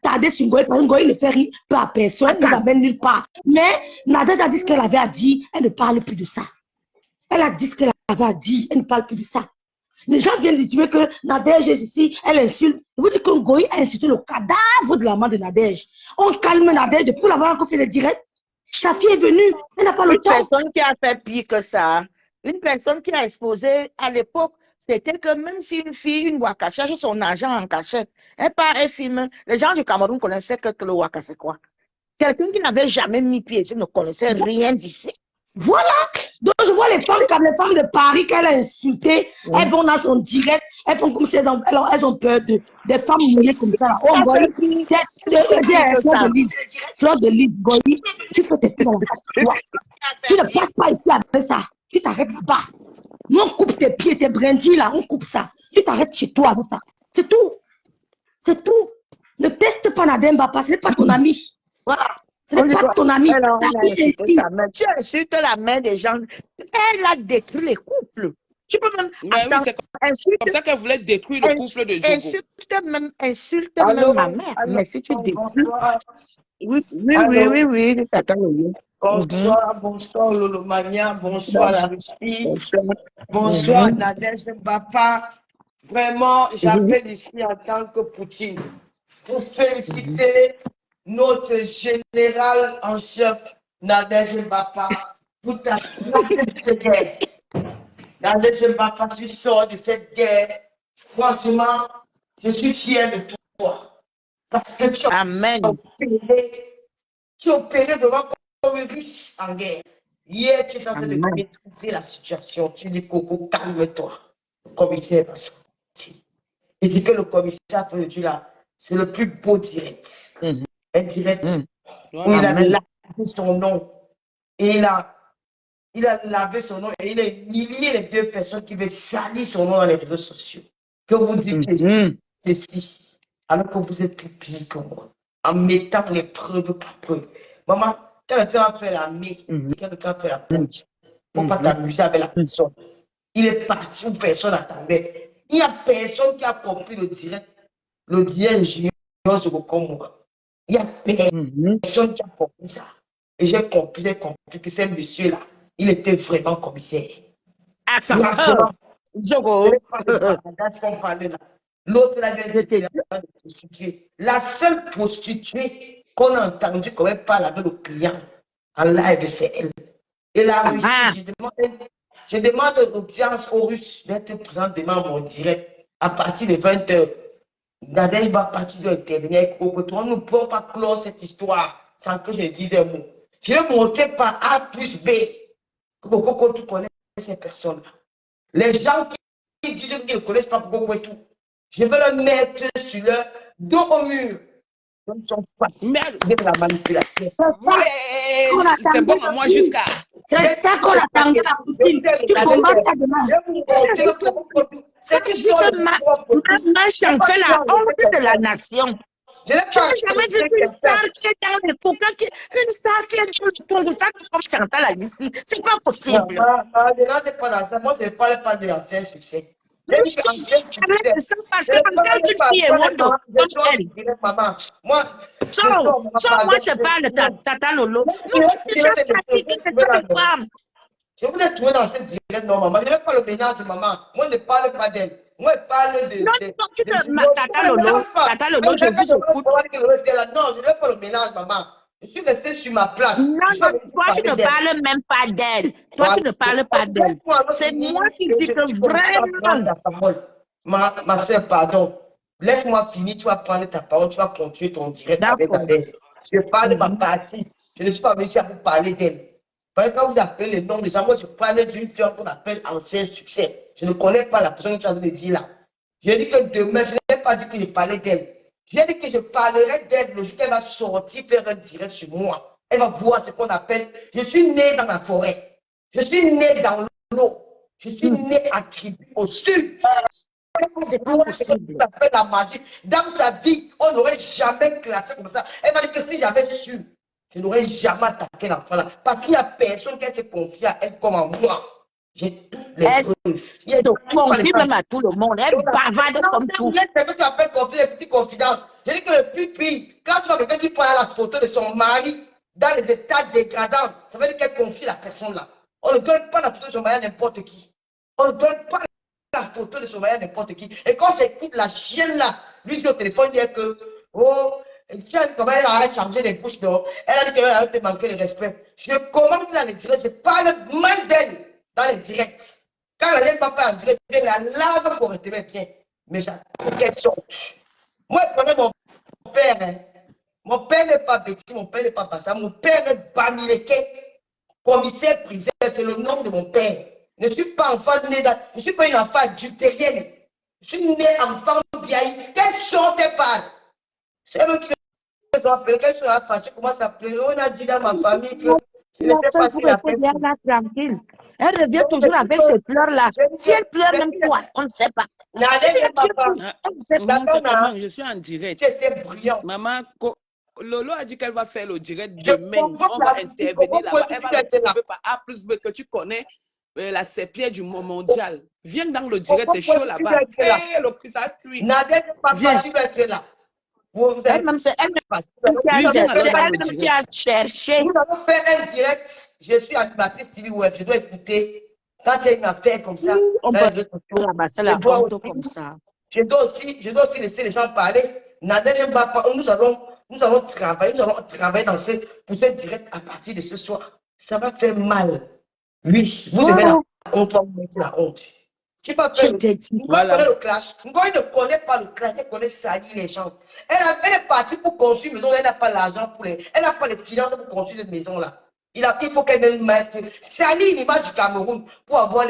s'attarder sur Ngoï, parce que Ngoï ne fait rien à personne, ne l'amène nulle part. Mais Nadège a dit ce qu'elle avait à dire, elle ne parle plus de ça. Elle a dit ce qu'elle avait à dire, elle ne parle plus de ça. Les gens viennent dire que Nadège est ici, elle insulte. Vous dites que Ngoï a insulté le cadavre de la maman de Nadège. On calme Nadège pour l'avoir encore fait le direct. Sa fille est venue, elle n'a pas le temps. Une personne qui a fait pire que ça, une personne qui a exposé à l'époque, c'était que même si une fille, une Waka, cherche son argent en cachette, elle part et filme. Les gens du Cameroun connaissaient que le Waka, c'est quoi? Quelqu'un qui n'avait jamais mis pied ici ne connaissait rien d'ici. Voilà. Donc, je vois les femmes comme les femmes de Paris qu'elle a insultées. Elles vont dans son direct. Elles font comme si elles ont peur des femmes mouillées comme ça. Là. Oh, Goyi, fleur de lys, Goyi, tu fais tes pieds dans la face. Toi. Tu ne passes pas ici avec ça. Tu t'arrêtes là-bas. Nous, on coupe tes pieds, tes brindilles là. On coupe ça. Tu t'arrêtes chez toi avec ça. C'est tout. C'est tout. Ne teste pas Nademba, parce que ce n'est pas ton ami. Voilà. Ce n'est pas ton ami. Tu insultes la main des gens. Elle a détruit les couples. Tu peux même. Mais oui, c'est comme ça qu'elle voulait détruire le couple de Zogo. Insulte même ma mère. Mais si tu détruis. Oui. Bonsoir Lolomania, bonsoir la Russie, bonsoir Nadège Mbapa. Vraiment, j'appelle ici en tant que Poutine pour féliciter notre général en chef, Nadège Mbapa, pour ta guerre. Nadège Mbapa, tu sors de cette guerre. Franchement, je suis fier de toi. Parce que tu as opéré vraiment comme un russe en guerre. Hier, tu es en train de maîtriser la situation. Tu dis, Coco, calme-toi. Le commissaire va sortir. Il dit que le commissaire a fait le Dieu là. C'est le plus beau direct. Un direct où il a lavé son nom. Et il a lavé son nom et il a humilié les deux personnes qui veulent salir son nom dans les réseaux sociaux. Que vous dites ceci, alors que vous êtes plus pire que moi, en mettant les preuves par preuve. Maman, quelqu'un a fait la mie, quelqu'un a fait la police. Il ne faut pas t'amuser avec la personne. Il est parti où personne n'attendait. Il n'y a personne qui a compris le direct junior comme moi. Il n'y a personne qui a compris ça. Et j'ai compris que ce monsieur-là, il était vraiment commissaire. Attends, Zogo. L'autre, la seule prostituée qu'on a entendue quand elle parle avec le client en live, c'est elle. Et la Russie, je demande l'audience aux Russes d'être présents demain mon direct à partir de 20h. Nadège va partir de l'intervenir. On ne peut pas clore cette histoire sans que je dise un mot. Je vais montrer par A plus B que Coco, tu connais ces personnes-là. Les gens qui disent qu'ils ne connaissent pas Coco et tout, je vais le mettre sur leur dos au mur. Ils sont fatigués de la manipulation. C'est bon à moi jusqu'à. C'est ça qu'on attendait la Poutine. Tu combats ça demain. C'est que Maman fait la honte de la nation. Je n'ai jamais vu une star qui est dans les coca, une star qui est dans le sac comme Chantal a dit. C'est pas possible. Ne pas dans ça. Moi, je ne parle pas d'ancien succès. Moi, je parle de Tata Lolo. Je vous ai trouvé dans cette direct, non, maman. Je ne vais pas le ménage, maman. Moi, je ne parle pas d'elle. Moi, je parle de. Non, Tata Lolo, non, je ne vais pas le ménage, maman. Je suis resté sur ma place. Non, toi, tu ne parles même pas d'elle. Toi, tu ne parles pas d'elle. C'est moi qui dis que vraiment. Ma soeur, pardon. Laisse-moi finir, tu vas prendre ta parole, tu vas continuer ton direct avec elle. Je parle de ma partie. Je ne suis pas venu ici à vous parler d'elle. Quand vous appelez les noms des gens, moi je parlais d'une fille qu'on appelle ancien succès. Je ne connais pas la personne que tu as de dire là. J'ai dit que demain, je n'ai pas dit que je parlais d'elle. J'ai dit que je parlerai d'elle le jour qu'elle va sortir faire un direct sur moi. Elle va voir ce qu'on appelle. Je suis né dans la forêt. Je suis né dans l'eau. Je suis né à tribu au sud. C'est la magie. Dans sa vie, on n'aurait jamais classé comme ça. Elle m'a dit que si j'avais su, je n'aurais jamais attaqué l'enfant là. Parce qu'il n'y a personne qui se confie à elle comme à moi. J'ai toutes les preuves. Elle se confie même à tout le monde. Elle bavarde comme tout. C'est que tu appelles confier les petits confidents. J'ai dit que le plus pire, quand tu vois quelqu'un qui prend la photo de son mari dans les états dégradants, ça veut dire qu'elle confie la personne là. On ne donne pas la photo de son mari à n'importe qui. On ne donne pas la photo photo de son mariage n'importe qui. Et quand j'écoute la chienne là, lui dit au téléphone, dire que, oh, comment elle a changé les bouches, non? Elle a dit qu'elle a te manqué le respect. Je commande dans les directs, je parle mal d'elle dans les directs. Quand elle n'est pas en direct, elle la lave correctement bien. Mais j'attends qu'elle sorte. Moi, je connais mon père. Hein. Mon père n'est pas Betty, mon père n'est pas Bassa. Mon père est Bamileke, commissaire priseur. C'est le nom de mon père. Je ne suis pas enfant né, je ne suis pas une enfant adultérienne. Je suis né enfant vieille. Quelle sorte elle parle? C'est eux qui les ont appelés. Quelle sorte fâchée? Comment ça s'appelle? On a dit dans ma famille que je ne sais pas si la personne. Tranquille. Elle revient toujours avec ses pleurs là. Si elle pleure même quoi, on ne sait pas. Maman, je suis en direct. J'étais brillant. Maman, Lolo a dit qu'elle va faire le direct demain. On va intervenir là-bas. Elle va me trouver par A plus B que tu connais la sépière du mondial. Viens dans le direct, c'est chaud là-bas. Hey, le prix, ça cuit. Nadège, papa, tu vas être là. Elle-même qui a cherché. Nous allons faire un direct. Je suis animatrice TV Web. Je dois écouter. Quand il y a une affaire comme ça, on peut je dois aussi laisser les gens parler. Nadège, nous allons travailler pour ce direct à partir de ce soir. Ça va faire mal. Oui, vous aimez la honte, on va mettre la honte. Tu pas fait le clash. Ngoï ne connaît pas le clash, elle connaît salir les gens. Elle est partie pour construire une maison, elle n'a pas l'argent elle n'a pas les finances pour construire cette maison-là. Il faut qu'elle mette salir l'image du Cameroun pour avoir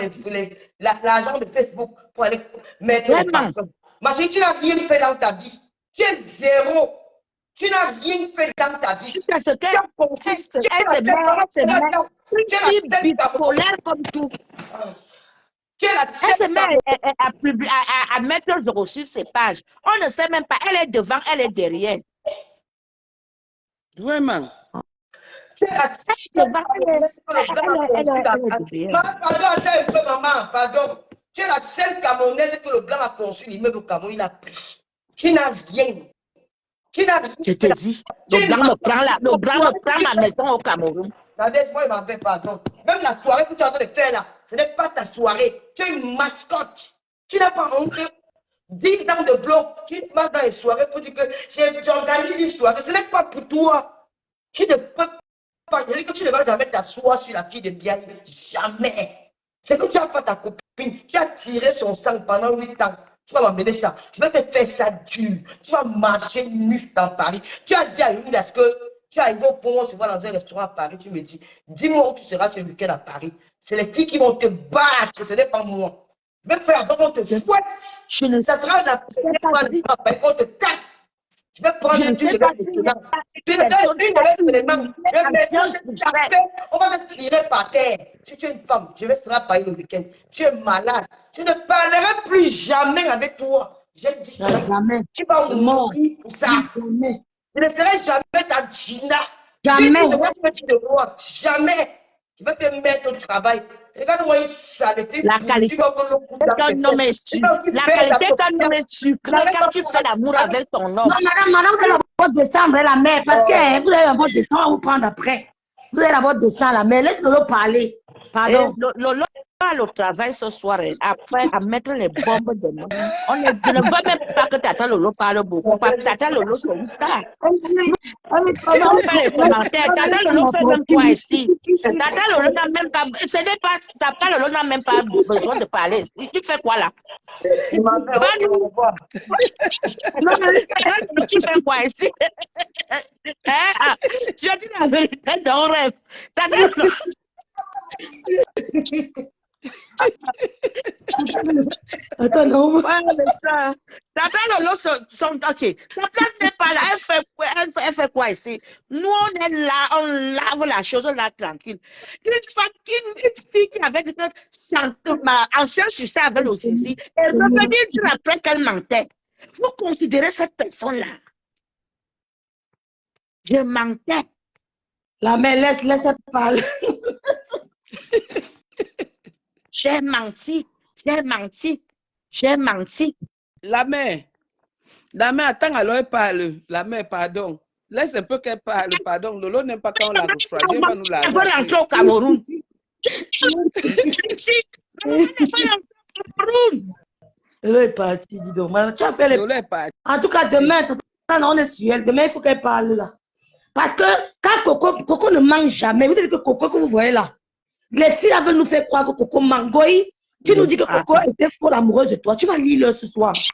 l'argent de Facebook pour aller mettre les patrons. Ma chérie, tu n'as rien fait dans ta vie. Tu es zéro. Tu n'as rien fait dans ta vie. Jusqu'à ce qu'elle se met bipolaire comme tout. Elle se met à mettre le sur ses pages. On ne sait même pas. Elle est devant, elle est derrière. Vraiment. Pardon. Tu es la seule Camerounaise que le blanc a conçu l'immeuble au Cameroun, il a pris. Tu n'as rien. Je te dis, le blanc me prend la maison au Cameroun. Moi, il m'avait pardon. Même la soirée que tu es en train de faire là, ce n'est pas ta soirée. Tu es une mascotte. Tu n'as pas honte. 10 ans de bloc, tu vas dans les soirées pour dire que j'organise une soirée. Ce n'est pas pour toi. Tu ne peux pas. Je dis que tu ne vas jamais t'asseoir sur la fille de Biaï. Jamais. C'est que tu as fait ta copine. Tu as tiré son sang pendant 8 ans. Tu vas m'amener ça. Tu vas te faire ça dur. Tu vas marcher nu dans Paris. Tu as dit à une est-ce que tu arrives au pont, on se voit dans un restaurant à Paris, tu me dis, dis-moi où tu seras ce week-end à Paris. C'est les filles qui vont te battre, ce n'est pas moi. Même faire avant qu'on te fouette. Ça sera la première fois qu'on te tape. Je vais prendre une de maintenant. Tu me donnes on va te tirer par terre. Si tu es une femme, je vais rester à Paris le week-end. Tu es malade. Je ne parlerai plus jamais avec toi. J'ai dit ça. Tu vas mourir pour ça. Jamais. Je ne serai jamais ta Gina. Jamais. Jamais. Tu vas te mettre au travail. Regarde-moi une saleté. La qualité d'un homme est sucré. La qualité d'un homme est sucré quand tu fais l'amour avec ton homme. Non, madame, vous allez d'abord descendre la mère parce que vous allez d'abord descendre, on vous prendre après. Vous allez d'abord descendre la mère. Laisse-le parler. Pardon. Lolo va au travail ce soir après à mettre les bombes de nous. Je ne veux même pas que Tata Lolo parle beaucoup. Parce que Tata Lolo, c'est une star. Les commentaires. Tata Lolo fait même quoi ici? Tata Lolo n'a même pas. Ce n'est pas. Tata Lolo n'a même pas besoin de parler. Tu fais quoi là? Tu fais quoi ici? Je dis la vérité dans le rêve. Tata Lolo. Attends, non. Ouais, mais ça. Tata Lolo, ok. Sa place n'est pas là. Elle fait quoi ici? Nous, on est là, on lave la chose, on l'a tranquille. Une fille qui avait dit que ma ancienne succès avec le Sisi, elle revenait dire après qu'elle mentait. Vous considérez cette personne-là? Je mentais. La mère, laisse parler. J'ai menti. La mère, attends, alors elle parle. La mère, pardon. Laisse un peu qu'elle parle, pardon. Lolo n'aime pas quand on la refroidit. Elle va nous la. Elle veut rentrer au Cameroun. parti, dis donc. Tu as fait les... Lolo est parti. En tout cas, demain, on est sur elle. Demain, il faut qu'elle parle là. Parce que quand Coco ne mange jamais, vous dites que Coco que vous voyez là, les filles là veulent nous faire croire que Coco mangoï. Tu nous dis que Coco était trop amoureuse de toi. Tu vas lire ce soir. Tu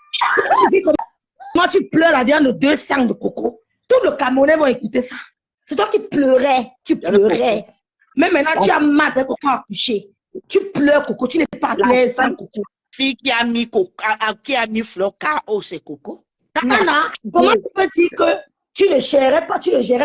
nous dis comment tu pleures la viande de 200 de Coco. Tout le Camerounais vont écouter ça. C'est toi qui pleurais. Tu pleurais. Mais maintenant, tu as mal avec Coco à coucher. Tu pleures, Coco. Tu n'es pas à l'aise sans Coco. Fille qui a mis Fleur KO, c'est Coco. Nana, comment tu peux dire que tu ne gérais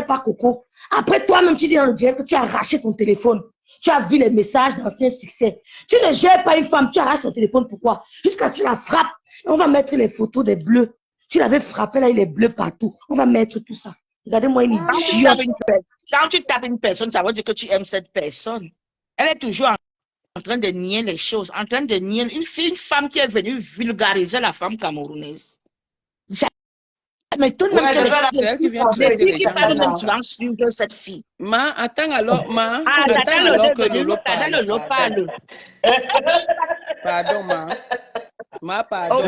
pas Coco? Après, toi-même, tu dis dans le direct que tu as arraché ton téléphone. Tu as vu les messages d'anciens succès. Tu ne gères pas une femme, tu arraches son téléphone. Pourquoi? Jusqu'à tu la frappes. Et on va mettre les photos des bleus. Tu l'avais frappé, là, il est bleu partout. On va mettre tout ça. Regardez-moi une idiote. Quand tu tapes une personne, ça veut dire que tu aimes cette personne. Elle est toujours en train de nier les choses, en train de nier une femme qui est venue vulgariser la femme camerounaise. Mais tout le monde c'est elle qui vient traiter les gens. Tu vas suivre cette fille. Ma, attends alors, attends alors que Lolo parle. Pardon, Ma, pardon.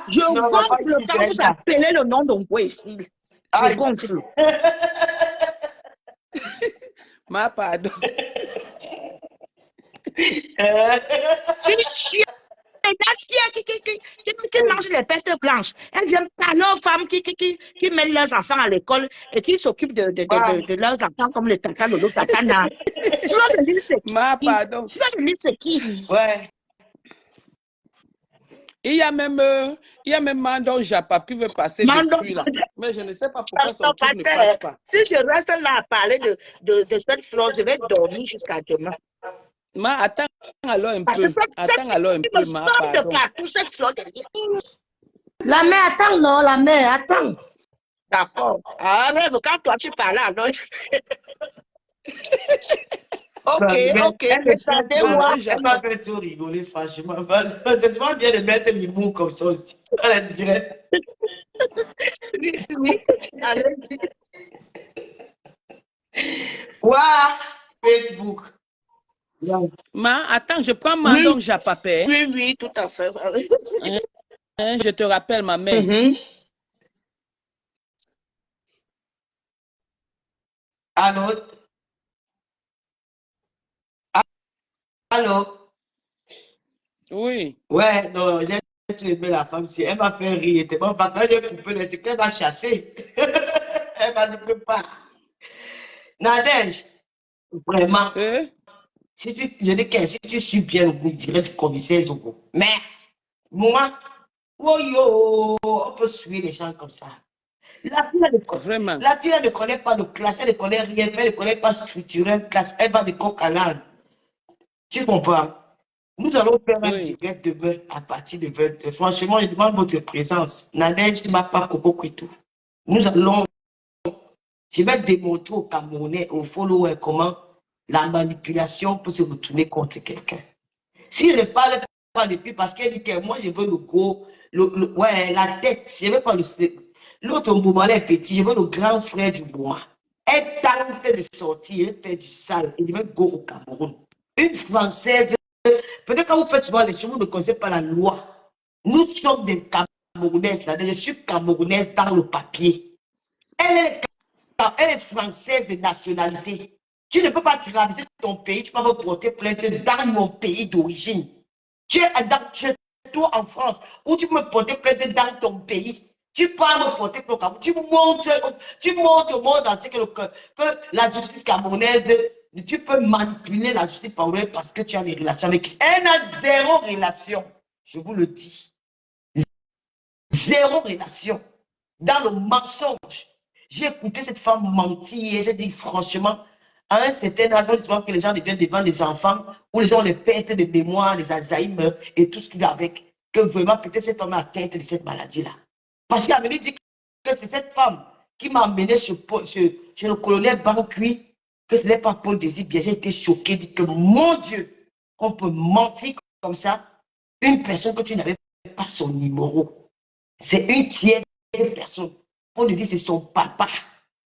Je gonfle quand vous appelez le nom d'un bois ici. Je gonfle. Ma, pardon. Une chienne qui mange les pertes blanches. Elle vient parler aux femmes qui mettent leurs enfants à l'école et qui s'occupent de leurs enfants comme le tata, Lolo, Tatana. Tu vas te dire c'est qui? Ma, pardon. Tu vas te dire c'est qui? Ouais. Il y a même Mandon Japap qui veut passer depuis là. Mais je ne sais pas pourquoi son truc ne passe pas. Si je reste là à parler de cette fleur, je vais dormir jusqu'à demain. Ma, attends alors un peu. Attends alors un peu, ma, pardon. Cette fleur de... La mère, attends, non, la mère, attends. D'accord. Rêve, quand toi tu parles, alors... Ok, attendez-moi. Elle m'a fait tout rigoler, franchement. C'est souvent bien de mettre l'humour comme ça aussi. Elle dirait. Allez-y. Waouh, Facebook. Ma, attends, je prends Mandon Japapé. Oui, tout à fait. Je te rappelle ma mère. Allô? Allô? Oui. Ouais, non, j'ai aimé la femme. Si elle m'a fait rire, tellement pas quand j'ai coupé, c'est qu'elle m'a chassé. Elle m'a dit que pas. Nadège, vraiment. Si tu suis bien au direct du commissaire Zogo. Mais, moi, on peut suivre les gens comme ça. La fille ne connaît pas de classe, elle ne connaît rien, elle ne connaît pas structurer une classe, elle va de coq à l'âne. Tu comprends? Nous allons faire un direct demain à partir de 20h. Franchement, je demande votre présence. Nadège, tu ne m'as pas coco et tout. Nous allons, je vais démontrer aux Camerounais, aux followers, comment la manipulation peut se retourner contre quelqu'un. S'il ne parle pas depuis, parce qu'elle dit que moi, je veux le gros, la tête, je ne veux pas l'autre moment est petit, je veux le grand frère du moment. Elle tente de sortir, elle fait du sale, elle veut go au Cameroun. Une Française, peut-être quand vous faites souvent les choses, vous ne connaissez pas la loi. Nous sommes des Camerounaises, là, je suis Camerounaise dans le papier. Elle est Française de nationalité. Tu ne peux pas traverser ton pays, tu peux pas porter plainte dans mon pays d'origine. Tu es chez toi en France, ou tu peux me porter plainte dans ton pays. Tu peux me porter plainte, tu montres au monde entier que la justice camerounaise, tu peux manipuler la justice camerounaise parce que tu as des relations avec qui. Elle n'a zéro relation, je vous le dis. Zéro relation. Dans le mensonge. J'ai écouté cette femme mentir et j'ai dit franchement, à un certain âge, que les gens deviennent devant des enfants, où les gens ont les pertes de mémoire, les Alzheimer et tout ce qui va avec, que vraiment peut-être cette femme est atteinte de cette maladie-là. Parce qu'elle avait dit que c'est cette femme qui m'a emmené chez le colonel Bancui, que ce n'est pas Paul Désir bien. J'ai été choqué, dit que mon Dieu, on peut mentir comme ça, une personne que tu n'avais pas son numéro. C'est une tierce personne. Paul Désir, c'est son papa.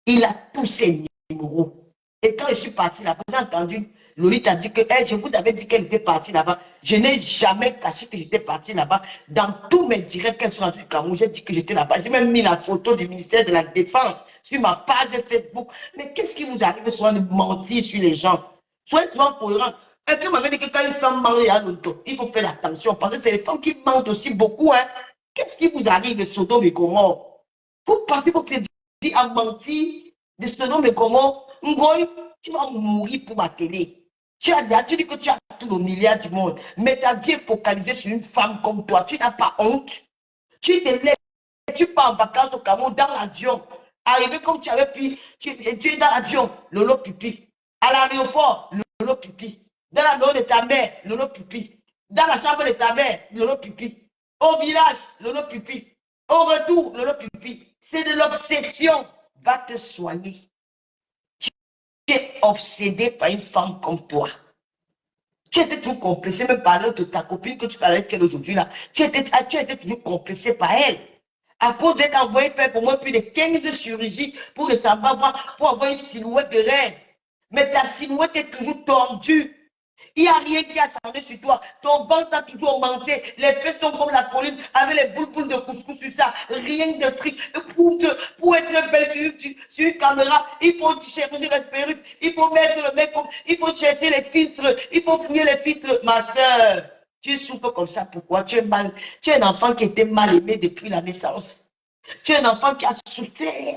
Il a tous ses numéros. Et quand je suis partie là-bas, j'ai entendu, Lolita dit que je vous avais dit qu'elle était partie là-bas. Je n'ai jamais caché que j'étais partie là-bas. Dans tous mes directs qu'elles sont rentrées du Cameroun, j'ai dit que j'étais là-bas. J'ai même mis la photo du ministère de la Défense sur ma page Facebook. Mais qu'est-ce qui vous arrive souvent de mentir sur les gens? Soyez souvent cohérents. Quelqu'un m'avait dit que quand une femme ment, il faut faire attention parce que c'est les femmes qui mentent aussi beaucoup. Hein. Qu'est-ce qui vous arrive de Sodome et Gomorrhe? Vous pensez que tu dis à mentir de Sodome et Gomorrhe? Ngoy, tu vas mourir pour ma télé. Tu dis que tu as tout le milliard du monde, mais ta vie est focalisée sur une femme comme toi. Tu n'as pas honte. Tu te lèves, tu pars en vacances au Cameroun dans l'avion. Arrivé comme tu avais pu, tu es dans l'avion, Lolo pipi. À l'aéroport, Lolo pipi. Dans la maison de ta mère, Lolo pipi. Dans la chambre de ta mère, Lolo pipi. Au village, Lolo pipi. Au retour, Lolo pipi. C'est de l'obsession. Va te soigner. Tu es obsédé par une femme comme toi. Tu étais toujours complexé, même par l'autre de ta copine que tu parlais avec elle aujourd'hui là. Tu étais toujours complexé par elle. À cause d'être envoyé faire pour moi plus de 15 chirurgies pour avoir une silhouette de rêve. Mais ta silhouette est toujours tordue. Il n'y a rien qui a changé sur toi. Ton ventre a toujours augmenté. Les fesses sont comme la colline avec les boules de couscous sur ça. Rien de truc. Pour être belle sur une caméra, il faut chercher les perruques. Il faut mettre le make-up. Il faut chercher les filtres. Il faut fouiller les filtres. Ma soeur, tu souffres comme ça. Pourquoi? Tu es mal. Tu es un enfant qui était mal aimé depuis la naissance. Tu es un enfant qui a souffert.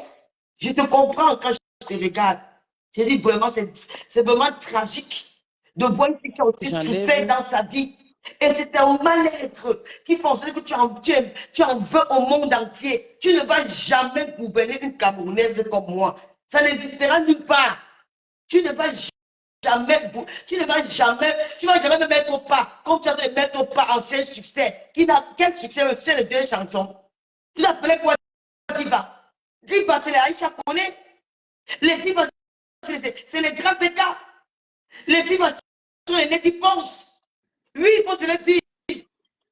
Je te comprends quand je te regarde. Je dis vraiment, c'est vraiment tragique de voir une fille qui a aussi souffert dans sa vie. Et c'est un mal-être qui fonctionne que tu en veux au monde entier. Tu ne vas jamais gouverner une Camerounaise comme moi. Ça n'existera nulle part. Tu ne vas jamais, tu vas jamais me mettre au pas, comme tu as de mettre au pas ancien succès. Quel succès c'est les deux chansons? Tu l'appelais quoi Diva? Diva, c'est les Aïcha Koné. Les divas, c'est les grâces d'état. Les divas sont les Netiponce. Oui, il faut se le dire.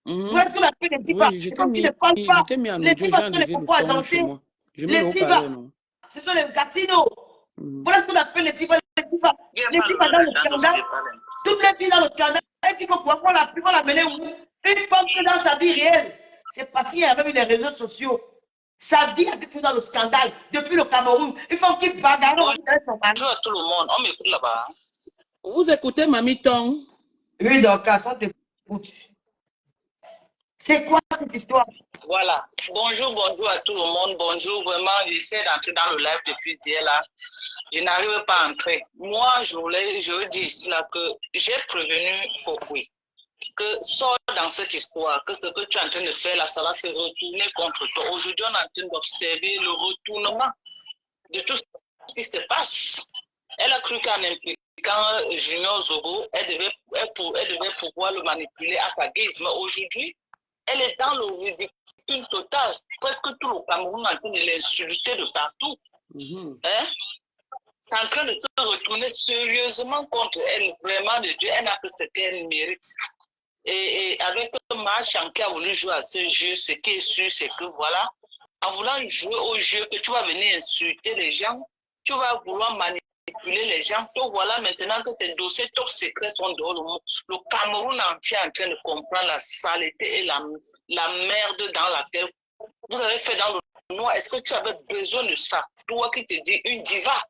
Voilà ce qu'on appelle les divas. Oui, Les femmes qui ne parlent pas. j'étais mis en Les audio, j'ai divas sont les enlevé le propos son chez agentés. moi. Je mets Les le divas, haut-parleur, non? ce sont les gatinos. Voilà ce qu'on appelle les divas. Les divas dans le scandale. Toutes les filles dans le scandale. Et tu vois pourquoi on l'a mené où? Une femme qui est dans sa vie réelle. C'est parce qu'il y a même eu les réseaux sociaux. Sa vie a été tout dans le scandale depuis le Cameroun. Une femme qui bagarre avec son mari. Bonjour à tout le monde, on m'écoute là-bas. Vous écoutez Mamie Tong? Oui, donc, on t'écoute. C'est quoi cette histoire? Voilà. Bonjour à tout le monde. Bonjour, vraiment, j'essaie d'entrer dans le live depuis hier là. Je n'arrive pas à entrer. Moi, je veux dire ici là que j'ai prévenu Fokui que sors dans cette histoire, que ce que tu es en train de faire là, ça va se retourner contre toi. Aujourd'hui, on est en train d'observer le retournement de tout ce qui se passe. Elle a cru qu'en impliquant Junior Zogo, elle devait pouvoir le manipuler à sa guise. Mais aujourd'hui, elle est dans le ridicule total. Presque tout le Cameroun est en train de l'insulter de partout. Hein? C'est en train de se retourner sérieusement contre elle. Vraiment, de Dieu, elle n'a que ce qu'elle mérite. Et avec Marchand qui a voulu jouer à ce jeu, ce qui est sûr, c'est que voilà, en voulant jouer au jeu, que tu vas venir insulter les gens, tu vas vouloir manipuler les gens. Donc voilà, maintenant que tes dossiers top secrets sont dehors, le Cameroun entier est en train de comprendre la saleté et la merde dans laquelle vous avez fait dans le noir. Est-ce que tu avais besoin de ça? Toi qui te dis une diva.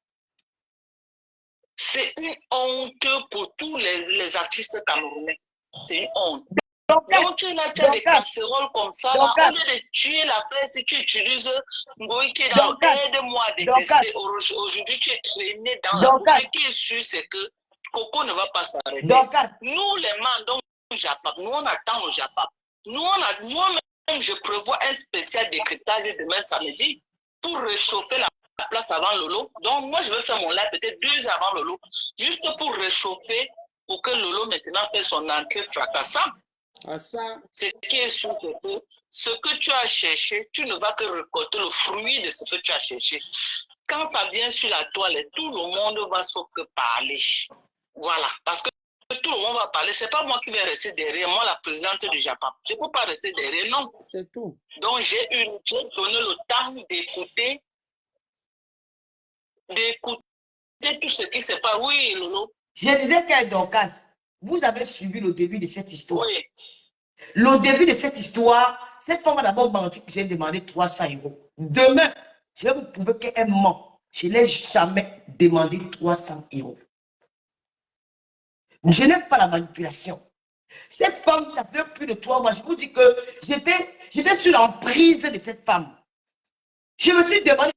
C'est une honte pour tous les artistes camerounais. C'est une honte. Donc tu es là, tu as des casseroles comme ça, là, au lieu de tuer la presse, si tu utilises Ngoï qui est dans aide-moi à détester. Aujourd'hui, tu es traîné dans la boue. Ce qui est sûr, c'est que Coco ne va pas s'arrêter. Nous, les mandons Japap, nous on attend le Japap. Moi-même, je prévois un spécial décryptage demain samedi pour réchauffer la place avant Lolo. Donc moi, je vais faire mon live peut-être 2 heures avant Lolo, juste pour réchauffer, pour que Lolo maintenant fait son entrée fracassante. Ce qui est sûr, c'est que ce que tu as cherché, tu ne vas que récolter le fruit de ce que tu as cherché. Quand ça vient sur la toile, tout le monde va sauf que parler. Voilà, parce que tout le monde va parler. Ce n'est pas moi qui vais rester derrière, moi la présidente du Japon. Je ne peux pas rester derrière, non. C'est tout. Donc j'ai donné le temps d'écouter tout ce qui se passe. Oui, Lolo. Je disais qu'à Dorcas, vous avez suivi le début de cette histoire. Oui. Le début de cette histoire, cette femme a d'abord menti que j'ai demandé 300 €. Demain, je vais vous prouver qu'elle ment. Je ne l'ai jamais demandé 300 €. Je n'aime pas la manipulation. Cette femme, ça fait plus de 3 mois. Je vous dis que j'étais sur l'emprise de cette femme. Je me suis demandé,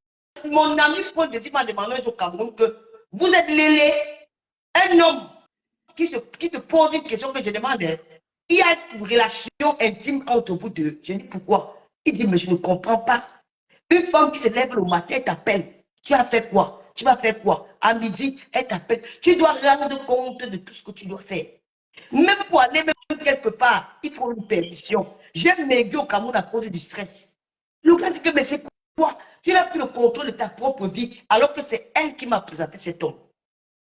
mon ami Paul m'a demandé au Cameroun que vous êtes Lélé, un homme qui te pose une question que je demande. Il y a une relation intime entre vous deux. Je dis pourquoi? Il dit, mais je ne comprends pas. Une femme qui se lève le matin, elle t'appelle. Tu as fait quoi? Tu vas faire quoi? À midi, elle t'appelle. Tu dois rendre compte de tout ce que tu dois faire. Même pour aller même quelque part, il faut une permission. J'ai maigri au Cameroun à cause du stress. Le gars dit que, mais c'est quoi? Tu n'as plus le contrôle de ta propre vie, alors que c'est elle qui m'a présenté cet homme.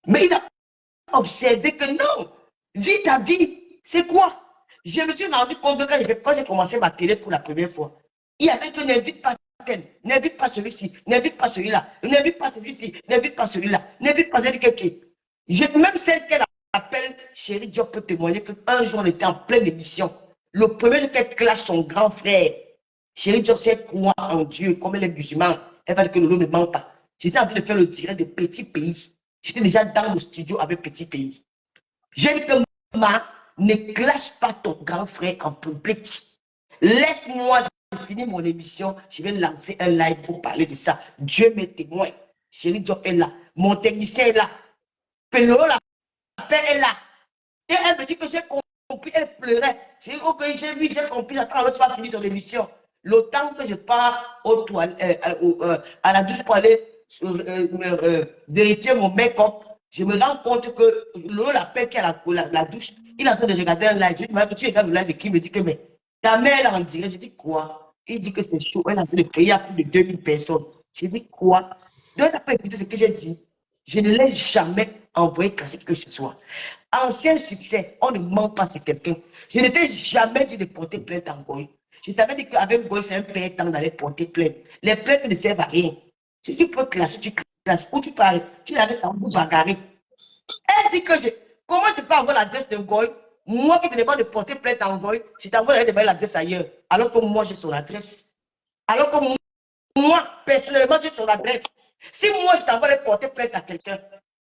Mais il a observé que non, vis ta vie. C'est quoi? Je me suis rendu compte que quand j'ai commencé ma télé pour la première fois, il y avait que n'invite pas tel, n'invite pas celui-ci, n'invite pas celui-là, n'invite pas celui-ci, n'invite pas celui-là, n'invite pas quelqu'un. Même celle qu'elle appelle Chérie Diop peut témoigner qu'un jour on était en pleine émission. Le premier jour qu'elle classe son grand frère, Chérie Diop, si elle croit en Dieu, comme elle est musulmane, elle va dire que le lot ne ment pas. J'étais en train de faire le direct de Petit Pays. J'étais déjà dans le studio avec Petit Pays. J'ai dit que maman, ne clash pas ton grand frère en public. Laisse-moi, je finis mon émission, je vais lancer un live pour parler de ça. Dieu m'est témoin. Chérie Diop est là. Mon technicien est là. Pénélo, la paix est là. Et elle me dit que j'ai compris, elle pleurait. J'ai dit, ok, j'ai vu, j'ai compris, j'attends, alors tu vas finir ton émission. Le temps que je pars à la douche pour aller vérifier mon make-up, je me rends compte que la paix qui est à la douche, il est en train de regarder un live. Je lui dis, tu regardes le live et qui me dit que, mais ta mère, elle est en direct. Je dis, quoi? Il dit que c'est chaud. Elle est en train de payer à plus de 2000 personnes. Je dis, quoi? Donc, elle n'a pas écouté ce que j'ai dit. Je ne l'ai jamais envoyé casser quelque chose que ce soit. Ancien succès, on ne ment pas sur quelqu'un. Je ne t'ai jamais dit de porter plainte en Goy. Je t'avais dit qu'avec Goy, c'est un père temps d'aller porter plainte. Les plaintes ne servent à rien. Si tu peux classer, tu classes. Où tu parles, tu l'arrêtes en bout bagarrer. Elle dit que comment je peux avoir l'adresse de Goy? Moi qui te demande de porter plainte en Goy, je t'envoie d'aller demander l'adresse ailleurs. Alors que moi, j'ai son adresse. Alors que moi, personnellement, j'ai son adresse. Si moi, je t'envoie de porter plainte à quelqu'un,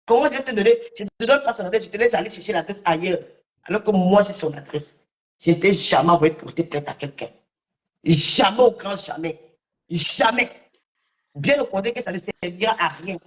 comment je vais te donner? Je ne te donne pas son adresse, je te laisse aller chercher l'adresse ailleurs. Alors que moi, j'ai son adresse. Je ne t'ai jamais envoyé porter plainte à quelqu'un. Jamais au grand jamais. Jamais. Bien au contraire que ça ne servira à rien.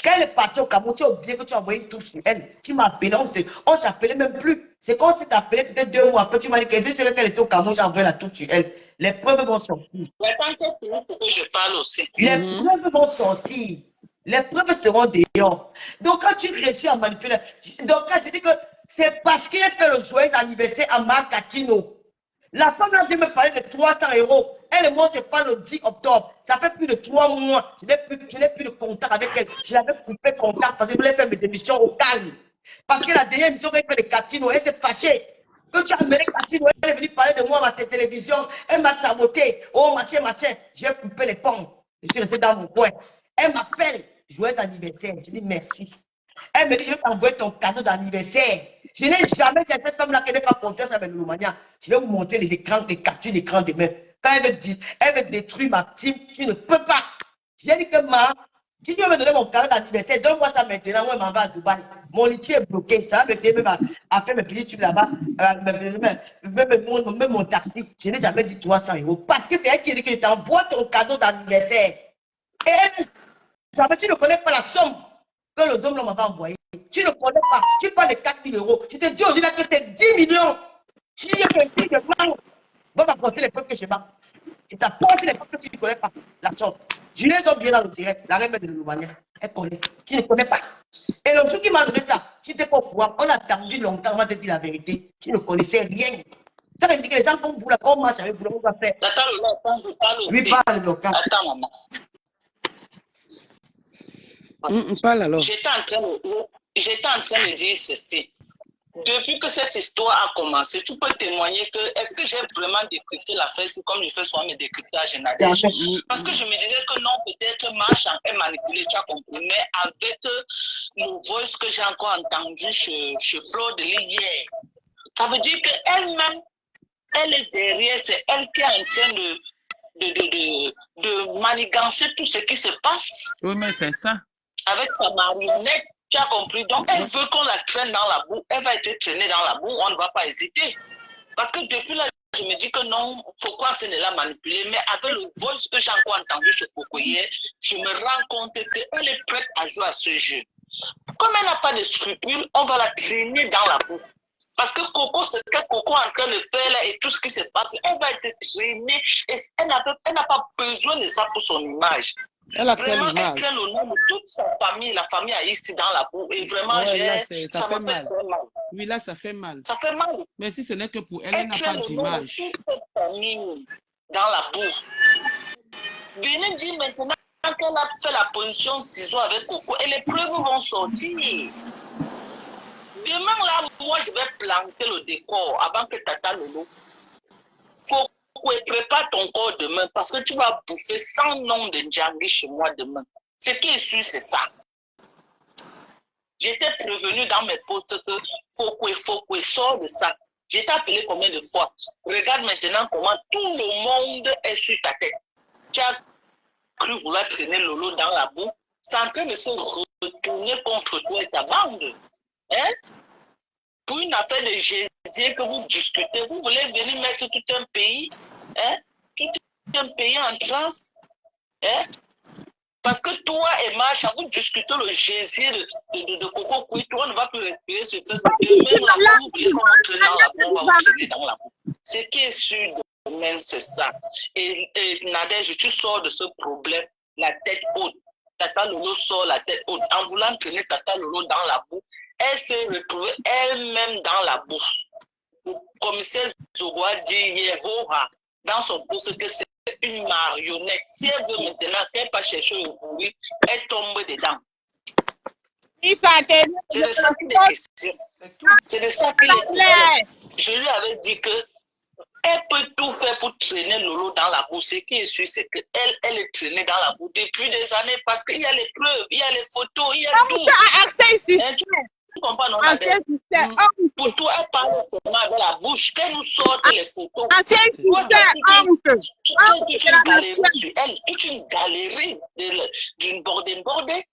Quand elle est partie au Cameroun, tu as oublié que tu as envoyé une touche sur elle. Tu m'as appelé, on ne s'appelait même plus. C'est quand on s'est appelé peut-être 2 mois après, tu m'as dit qu'elle était au Cameroun, j'ai envoyé la touche sur elle. Les preuves vont sortir. Mais tant que c'est pour que je parle aussi. Les preuves vont sortir. Les preuves seront dehors. Donc, quand tu réussis à manipuler, donc quand je dis que c'est parce qu'il a fait le joyeux anniversaire à Marcatino. La femme là vient me parler de 300 €. Elle et moi, c'est pas le 10 octobre. Ça fait plus de 3 mois. Je n'ai plus de contact avec elle. Je l'avais coupé contact parce que je voulais faire mes émissions au calme. Parce que la dernière émission qu'elle fait de Catino, elle s'est fâchée. Que tu as amené Catino, elle est venue parler de moi à ma télévision. Elle m'a saboté. Oh, machin. J'ai coupé les ponts. Je suis resté dans mon coin. Elle m'appelle. Joyeux anniversaire. Je dis merci. Elle me dit, je vais t'envoyer ton cadeau d'anniversaire. Je n'ai jamais dit à cette femme-là qu'elle n'est pas confiance avec le Roumania. Je vais vous montrer les écrans, les captures d'écran demain. Quand elle veut détruire ma team, tu ne peux pas. J'ai dit que si tu veux me donner mon cadeau d'anniversaire, donne-moi ça maintenant. Moi, je m'en vais à Dubaï. Mon litier est bloqué. Ça va m'aider même à faire mes petits trucs là-bas. Même mon taxi. Je n'ai jamais dit 300 €. Parce que c'est elle qui dit que je t'envoie ton cadeau d'anniversaire. Et elle, tu ne connais pas la somme que le homme m'avait envoyé. Tu ne connais pas. Tu parles de 4 000 €. Je te dis aujourd'hui que c'est 10 millions. Tu dis que si je prends, va m'apporter les preuves que je bats. Je t'apporte les preuves que tu ne connais pas. La somme. Je les ai bien dans le direct. La reine de l'Oumania. Elle connaît. Tu ne connais pas. Et le jour qui m'a donné ça, tu n'étais pas au pouvoir. On a attendu longtemps avant de te dire la vérité. Tu ne connaissais rien. Ça veut dire que les gens comme vous, là, comme moi, je savais vous, on va faire. Attends, je parle aussi. Oui, parle, donc. Attends, maman. Parle alors. J'étais en train de dire ceci. depuis que cette histoire a commencé, tu peux témoigner que est-ce que j'ai vraiment décrypté l'affaire comme je fais souvent mes décryptages Nadège? Parce que je me disais que non, peut-être Marchand est manipulé, tu as compris, mais avec le voice que j'ai encore entendu chez Fleur de Lys hier, ça veut dire qu'elle-même, elle est derrière, c'est elle qui est en train de manigancer tout ce qui se passe. Oui, mais c'est ça. Avec sa marionnette, tu as compris. Donc, elle veut qu'on la traîne dans la boue. Elle va être traînée dans la boue, on ne va pas hésiter. Parce que depuis là, je me dis que non, Foucault est en train de la manipuler. Mais avec le voice que j'ai encore entendu chez Foucault hier, je me rends compte qu'elle est prête à jouer à ce jeu. Comme elle n'a pas de scrupules, on va la traîner dans la boue. Parce que Coco, ce que Coco est en train de faire là et tout ce qui se passe, elle va être traînée. Et elle n'a pas besoin de ça pour son image. Elle a Vraiment, quelle image? elle traîne le nom de toute sa famille, la famille a ici dans la boue. Et vraiment, Ouais, ça ça fait me fait mal. très mal. Oui, là, ça fait mal. Ça fait mal. Mais si ce n'est que pour elle, elle n'a pas traîne le nom de d'image. toute sa famille dans la boue. Venez dire maintenant qu'elle a fait la position ciseau avec Coco et les preuves vont sortir. Demain, là, moi, je vais planter le décor avant que Tata Lolo. Faut prépare ton corps demain parce que tu vas bouffer 100 noms de Ndjangi chez moi demain. Ce qui est sûr, c'est ça. J'étais prévenu dans mes postes que Foucault sort de ça. J'étais appelé combien de fois? Regarde maintenant comment tout le monde est sur ta tête. Tu as cru vouloir traîner Lolo dans la boue. C'est en train de se retourner contre toi et ta bande. Hein? Pour une affaire de gésier que vous discutez, vous voulez venir mettre tout un pays, hein? Tout un pays en transe, hein? Parce que toi et Macha, vous discutez le gésier de Coco Koué, toi ne va plus respirer sur Facebook. Même là, vous voulez qu'on entre dans la boue, on va vous traîner dans la boue. Ce qui est sûr demain, c'est ça. Et Nadège, tu sors de ce problème, la tête haute. Tata Lolo sort la tête haute. En voulant traîner Tata Lolo dans la boue, elle s'est retrouvée elle-même dans la boue. Le commissaire Zogo a dit hier, dans son poste, que c'est une marionnette. Si elle veut maintenant qu'elle pas chercher le bruit, elle tombe dedans. C'est de ça qu'il est question. C'est de ça qu'il est question. Je lui avais dit que elle peut tout faire pour traîner Lolo dans la boue. Ce qui est sûr, c'est qu'elle est traînée dans la boue depuis des années parce qu'il y a les preuves, il y a les photos, il y a tout. Tu comprends, non, pour toi, elle parle seulement avec la bouche. Qu'elle nous sorte les photos. Toute une galerie sur elle, toute une galerie d'une bordée.